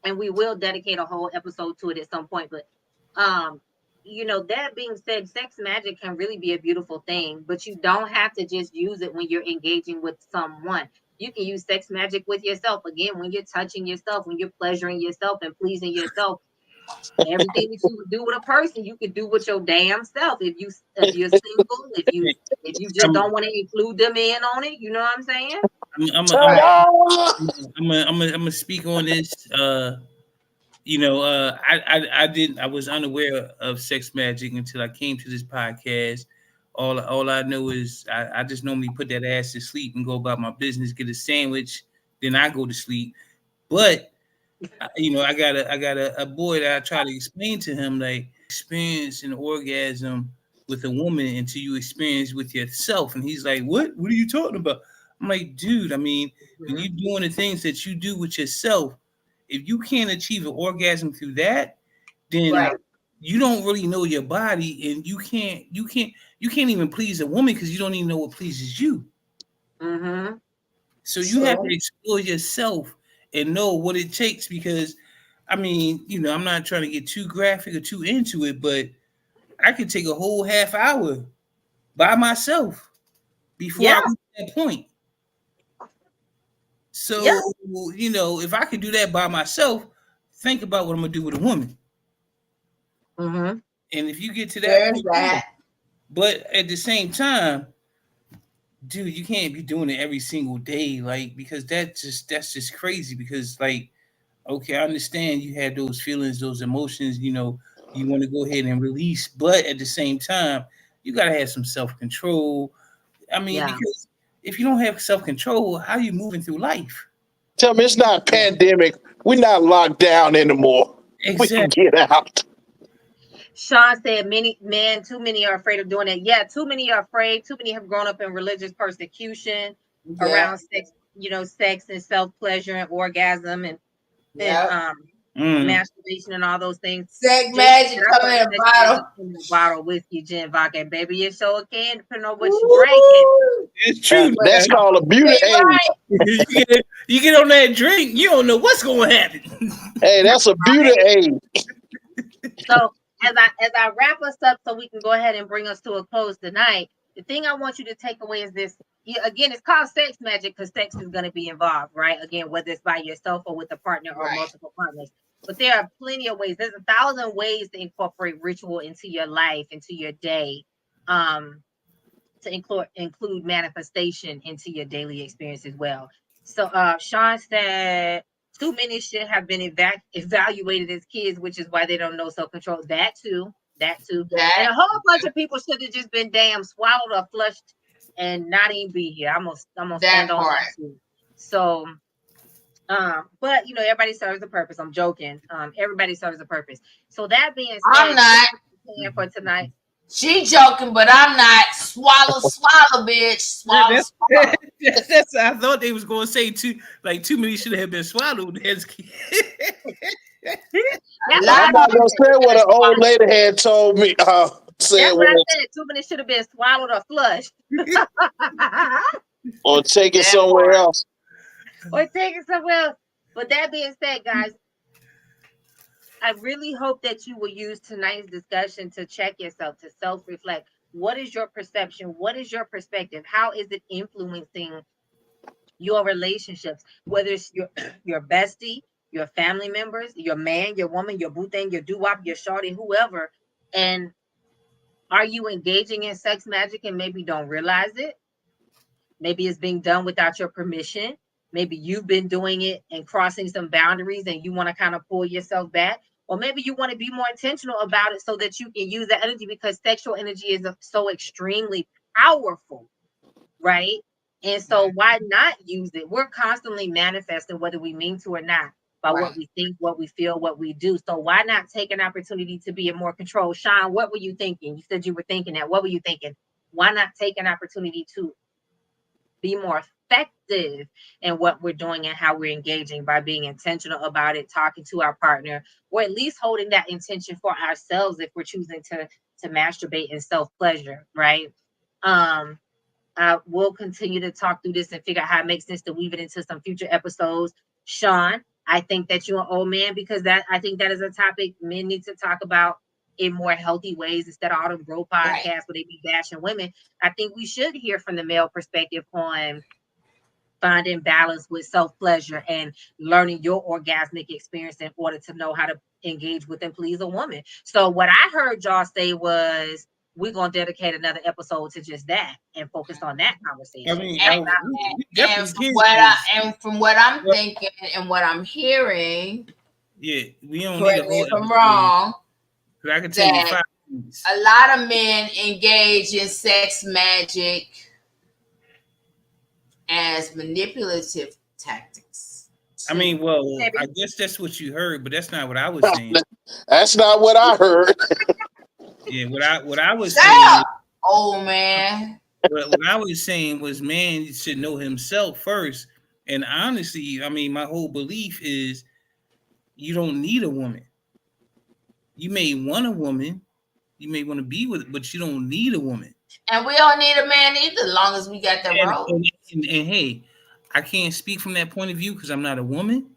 B: And we will dedicate a whole episode to it at some point. But that being said, sex magic can really be a beautiful thing, but you don't have to just use it when you're engaging with someone. You can use sex magic with yourself. Again, when you're touching yourself, when you're pleasuring yourself and pleasing yourself. Everything that you would do with a person, you could do with your damn self. If you're single, if you just don't want to include them in on it, you know what I'm saying?
D: I'm gonna speak on this. I was unaware of sex magic until I came to this podcast. All I know is I just normally put that ass to sleep and go about my business, get a sandwich, then I go to sleep. But I got a boy that I try to explain to him, like, experience an orgasm with a woman until you experience with yourself. And he's like, what are you talking about? I'm like, dude, I mean, when you're doing the things that you do with yourself, if you can't achieve an orgasm through that, then you don't really know your body, and you can't even please a woman because you don't even know what pleases you.
B: Mm-hmm.
D: So you have to explore yourself and know what it takes, because I mean, I'm not trying to get too graphic or too into it, but I could take a whole half hour by myself before I reach that point. So, if I could do that by myself, think about what I'm gonna do with a woman.
B: Mm-hmm.
D: And if you get to that point, but at the same time, dude, you can't be doing it every single day, like, because that's just crazy. Because, like, okay, I understand you had those feelings, those emotions, you want to go ahead and release, but at the same time, you gotta have some self-control. I mean, because if you don't have self-control, how are you moving through life?
C: Tell me, it's not a pandemic. We're not locked down anymore.
D: Exactly.
C: We can get out.
B: Sean said, too many are afraid of doing it. Yeah, too many are afraid. Too many have grown up in religious persecution around sex, sex and self-pleasure and orgasm and masturbation and all those things.
A: Sex magic coming in a bottle.
B: In a bottle, whiskey, gin, vodka, and baby, it sure can, depending on what you're drinking.
D: It's true.
C: That's called a beauty aid.
D: You get on that drink, you don't know what's going to happen.
C: Hey, that's a beauty aid.
B: So as I wrap us up, so we can go ahead and bring us to a close tonight, the thing I want you to take away is this. Again, it's called sex magic because sex is going to be involved, right? Again, whether it's by yourself or with a partner or multiple partners. But there are plenty of ways. There's 1,000 ways to incorporate ritual into your life, into your day, to include manifestation into your daily experience as well. So Sean said, too many should have been evaluated as kids, which is why they don't know self-control. That too. And a whole bunch of people should have just been damn swallowed or flushed and not even be here. I'm gonna stand on that too. So, but everybody serves a purpose. I'm joking. Everybody serves a purpose. So that being said,
A: I'm not
B: for tonight.
A: She joking, but I'm not. Swallow, swallow, bitch. Swallow,
D: That's,
A: swallow.
D: that's I thought they was gonna say too many should have been swallowed.
B: That's
A: A
B: what
A: lot
B: I
C: I'm
A: of
C: not
B: said.
C: gonna say what an old
A: swallow.
C: lady had told me. Said
B: That's what I
C: was
B: said. Too many should have been swallowed or flushed.
C: or take it
A: That
C: somewhere
A: part.
C: else.
B: Or taken somewhere else. But that being said, guys, I really hope that you will use tonight's discussion to check yourself, to self-reflect. What is your perception? What is your perspective? How is it influencing your relationships? Whether it's your bestie, your family members, your man, your woman, your boo thing, your doo-wop, your shorty, whoever. And are you engaging in sex magic and maybe don't realize it? Maybe it's being done without your permission. Maybe you've been doing it and crossing some boundaries and you want to kind of pull yourself back. Or maybe you want to be more intentional about it so that you can use that energy, because sexual energy is so extremely powerful, right? And so why not use it? We're constantly manifesting, whether we mean to or not, by
A: Right.
B: what we think, what we feel, what we do. So why not take an opportunity to be in more control? Sean, what were you thinking? You said you were thinking that. What were you thinking? Why not take an opportunity to be more effective in what we're doing and how we're engaging by being intentional about it, talking to our partner, or at least holding that intention for ourselves if we're choosing to masturbate and self-pleasure, right? We'll continue to talk through this and figure out how it makes sense to weave it into some future episodes. Sean, I think that you're an old man, because I think that is a topic men need to talk about in more healthy ways instead of all them bro
A: Right.
B: podcasts where they be bashing women. I think we should hear from the male perspective on finding balance with self-pleasure and learning your orgasmic experience in order to know how to engage with and please a woman. So what I heard y'all say was we're going to dedicate another episode to just that and focus on that
D: I
B: conversation.
D: mean,
B: That's
A: And,
B: not
D: we
A: and
D: definitely
A: from
D: can.
A: what I'm
D: Well,
A: thinking and what I'm hearing,
D: yeah, we don't need a
A: correct me
D: whole
A: if I'm
D: episode.
A: wrong,
D: 'Cause I can tell you
A: that
D: 5 minutes.
A: a lot of men engage in sex magic as manipulative tactics.
D: I mean, well,
B: Maybe.
D: I guess that's what you heard, but that's not what I was saying.
C: That's not what I heard.
D: Yeah, what I was
A: Shut
D: saying,
A: up, old man.
D: what I was saying was, man should know himself first. And honestly, I mean, my whole belief is you don't need a woman. You may want a woman, you may want to be with it, but you don't need a woman.
A: And we don't need a man either, as long as we got the rope.
D: And hey, I can't speak from that point of view because I'm not a woman.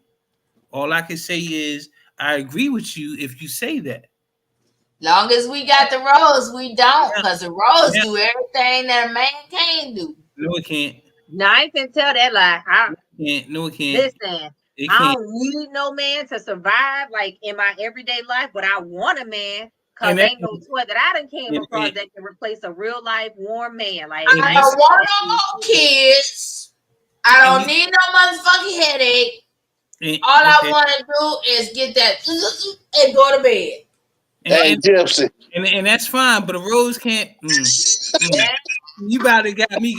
D: All I can say is I agree with you if you say that.
A: Long as we got the rose, we don't, because the rose
D: Yeah.
A: do everything that a man can't do.
D: No, it can't.
B: No, I can tell that lie.
D: No, it can't.
B: Listen,
D: It
B: I
D: can't.
B: don't need no man to survive like in my everyday life, but I want a man because
D: And that-
B: ain't no toy that I done came
D: and-
B: across
D: and-
B: that can replace a real life warm man. Like
A: I
B: I
A: don't
B: ain't
A: want no more kids. I don't
D: And
A: need no motherfucking headache.
D: and-
A: All
D: okay.
A: I want to do is get that and go to bed.
C: Hey,
D: And,
C: Gypsy.
D: and that's fine, but a rose can't.
B: Yeah.
D: You about to got me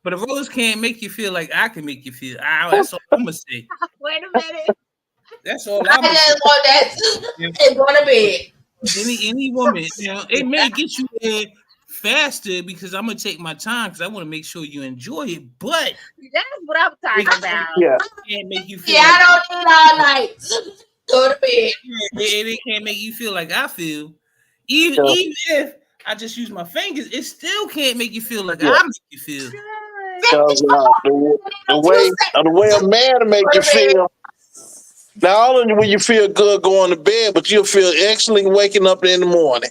D: but a rose can't make you feel like I can make you feel. That's all I'm gonna say.
B: Wait a minute.
D: That's all
A: I
D: I'm gonna say.
A: just want that and go to bed.
D: Any woman, it may get you there faster because I'm gonna take my time because I want to make sure you enjoy it, but
B: That's what I'm talking about.
C: Yeah.
D: it can't make you feel.
A: Yeah,
D: like,
A: I don't need all night. Go to bed.
D: it can't make you feel like I feel. Even if I just use my fingers, it still can't make you feel like I make you feel.
C: Because the way a man to make you feel. Not only will you feel good going to bed, but you'll feel excellent waking up in the morning.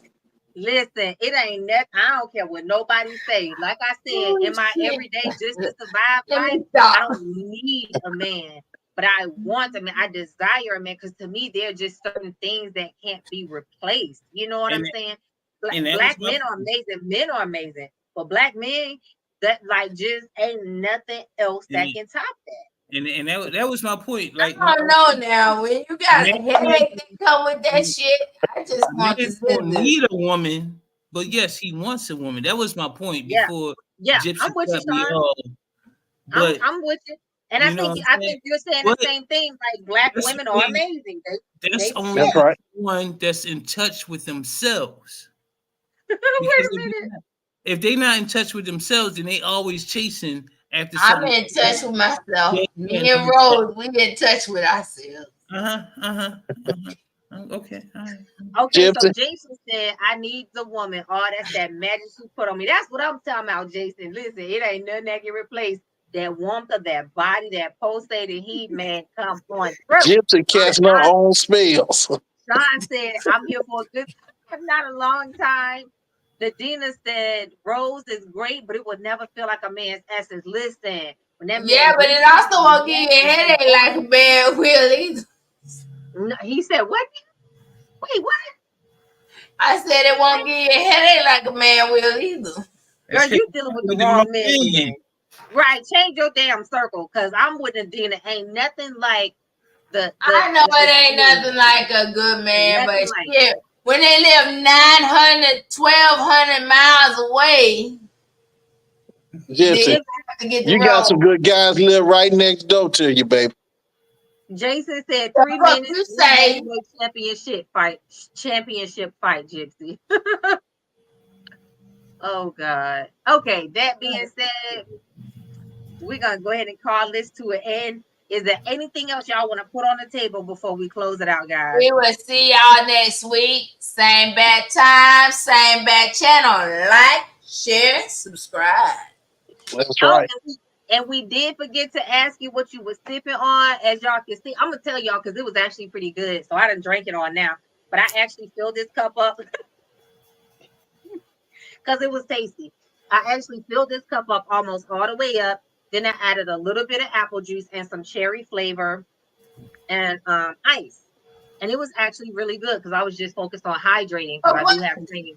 B: Listen, it ain't that. I don't care what nobody say. Like I said, in my everyday, just to survive life, I don't need a man, but I want a man. I desire a man because to me, there are just certain things that can't be replaced. You know what I'm saying? Black men are amazing. Men are amazing, but black men that like just ain't nothing else that can top that.
D: And that was my point. Like
A: I don't know now. When you got a headache that come with that shit, I just want to
D: don't need a woman, but yes, he wants a woman. That was my point before.
B: Yeah,
D: Gypsy
B: I'm with you,
D: cut me
B: Sean.
D: off. But
B: I'm with you. And I think you're saying the same thing. Like black women are amazing.
D: That's only
C: That's right.
D: one that's in touch with themselves.
B: Wait a minute.
D: If they not in touch with themselves, then they always chasing after
A: I'm
D: something.
A: in touch with myself.
D: Yeah,
A: Me and Rose, we in touch with ourselves.
D: Okay. All right.
B: Okay, so
C: Gypsy.
B: Jason said, I need the woman. Oh, that's that magic she put on me. That's what I'm talking about, Jason. Listen, it ain't nothing that can replace that warmth of that body, that pulsating heat, man. Come on through.
C: Gypsy catching her own spells.
B: Sean said, I'm here for a good time, not a long time. The Dina said, Rose is great, but it would never feel like a man's essence. Listen, when that
A: Yeah,
B: man
A: but it also won't give you a headache like a man will either.
B: No, he said, what? Wait, what?
A: I said it won't give you a headache like a man will either.
B: Girl, you dealing with the wrong man again. Right, change your damn circle, because I'm with Adina. Ain't nothing like
A: I know it ain't nothing like a good man, but shit, when they live 900, 1,200 miles away,
C: Gypsy, you got some good guys live right next door to you, baby.
B: Jason said 3 minutes.
A: You say
B: championship fight, Gypsy. Oh God. Okay, that being said, we're gonna go ahead and call this to an end. Is there anything else y'all want to put on the table before we close it out, guys?
A: We will see y'all next week. Same bad time, same bad channel. Like, share, subscribe.
C: That's right.
B: And we did forget to ask you what you were sipping on. As y'all can see, I'm gonna tell y'all because it was actually pretty good. So I done drank it on now. But I actually filled this cup up because it was tasty. I actually filled this cup up almost all the way up. Then I added a little bit of apple juice and some cherry flavor and ice. And it was actually really good because I was just focused on hydrating because I do have training.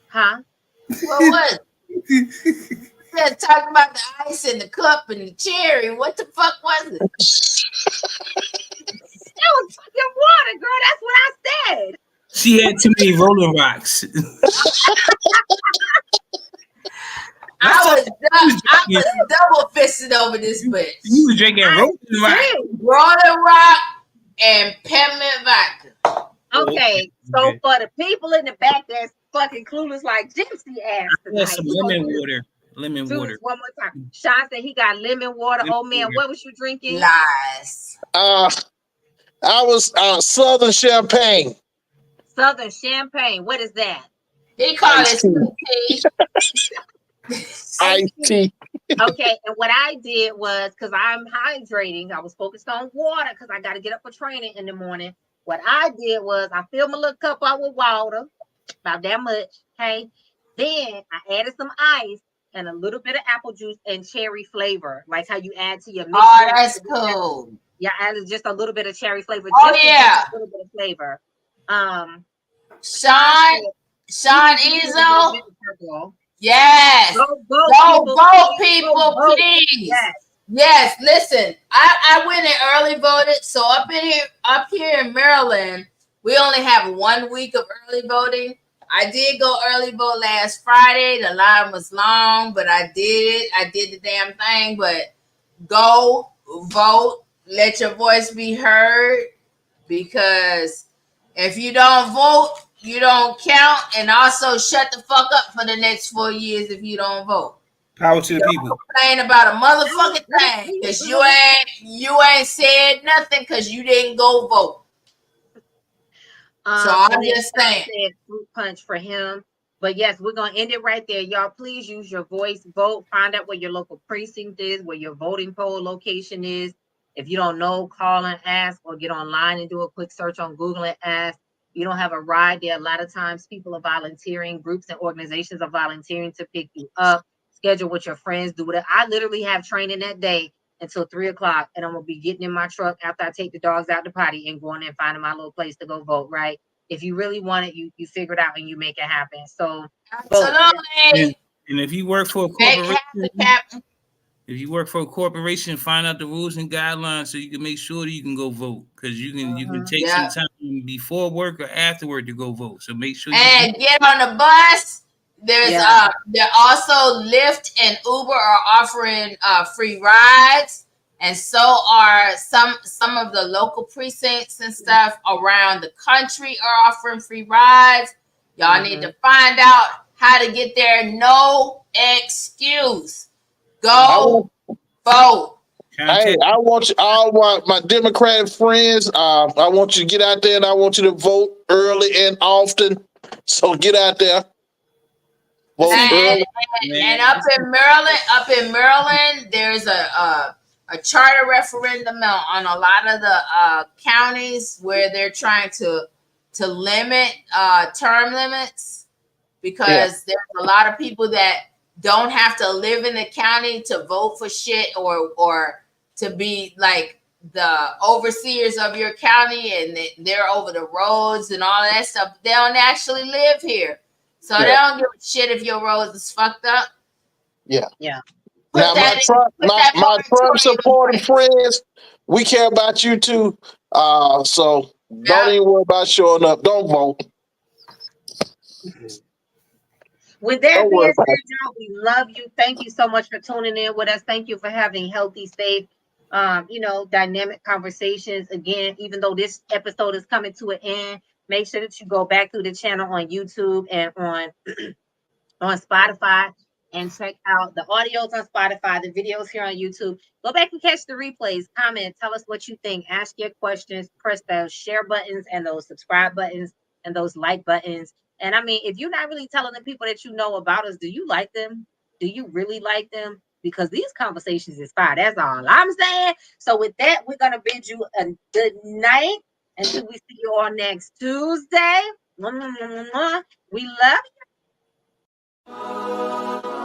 B: Huh?
A: What was it? Just talking about the ice in the cup and the cherry. What the fuck was it?
B: That was fucking water, girl. That's what I said.
D: She had too many Rolling Rocks.
A: I was double fisted over this bitch.
D: You was drinking Rolling
A: Rock and peppermint vodka.
B: Okay, so for the people in the back that's fucking clueless like Gypsy ass tonight,
D: some lemon water. Lemon water.
B: One more time. Sean said he got lemon water. Oh man, what was you drinking?
A: Lies.
C: I was Southern Champagne.
B: Southern Champagne. What is that?
A: He called it sweet tea.
C: Iced tea.
B: Okay, and what I did was because I'm hydrating, I was focused on water because I got to get up for training in the morning. What I did was I filled my little cup out with water, about that much. Okay, then I added some ice and a little bit of apple juice and cherry flavor, like how you add to your mix.
A: Oh, that's cool.
B: Yeah, I added just a little bit of cherry flavor.
A: Oh yeah,
B: a little bit of flavor.
A: Sean Izzo. Yes. Go vote, people, please. Yes. Listen, I went and early voted. So up here in Maryland, we only have 1 week of early voting. I did go early vote last Friday. The line was long, but I did it. I did the damn thing. But go vote. Let your voice be heard, because if you don't vote, you don't count. And also shut the fuck up for the next 4 years if you don't vote.
D: Power to the people.
A: Complain about a motherfucking thing because you ain't said nothing because you didn't go vote. So I'm just saying.
B: Fruit punch for him. But yes, we're gonna end it right there. Y'all, please use your voice, vote, find out where your local precinct is, where your voting poll location is. If you don't know, call and ask, or get online and do a quick search on Google and ask. You don't have a ride there. A lot of times people are volunteering, groups and organizations are volunteering to pick you up, schedule with your friends, do whatever. I literally have training that day until 3:00, and I'm gonna be getting in my truck after I take the dogs out the potty and going and finding my little place to go vote, right? If you really want it, you figure it out and you make it happen. So
A: absolutely.
D: And if you work for a corporation, find out the rules and guidelines so you can make sure that you can go vote, because you can take some time before work or after work to go vote. So make sure
A: you get on the bus. There's there also Lyft and Uber are offering free rides, and so are some of the local precincts and stuff around the country are offering free rides. Y'all need to find out how to get there. No excuse. Go vote.
C: Hey, I want you, all my Democratic friends. I want you to get out there, and I want you to vote early and often. So get out there, vote early.
A: And up in Maryland, there's a charter referendum on a lot of the counties where they're trying to limit term limits, because there's a lot of people that don't have to live in the county to vote for shit, or to be like the overseers of your county, and they're over the roads and all that stuff. They don't actually live here, so they don't give a shit if your roads is fucked up.
C: Yeah.
A: Put
C: Now
A: that
C: my Trump supporting friends, we care about you too. So don't even worry about showing up. Don't vote.
B: With that being said, y'all, we love you. Thank you so much for tuning in with us. Thank you for having healthy, safe, dynamic conversations. Again, even though this episode is coming to an end, make sure that you go back through the channel on YouTube and on Spotify, and check out the audios on Spotify, the videos here on YouTube. Go back and catch the replays, comment, tell us what you think, ask your questions, press those share buttons and those subscribe buttons and those like buttons. And I mean, if you're not really telling the people that you know about us, do you like them? Do you really like them? Because these conversations is fire. That's all I'm saying. So with that, we're going to bid you a good night until we see you all next Tuesday. We love you.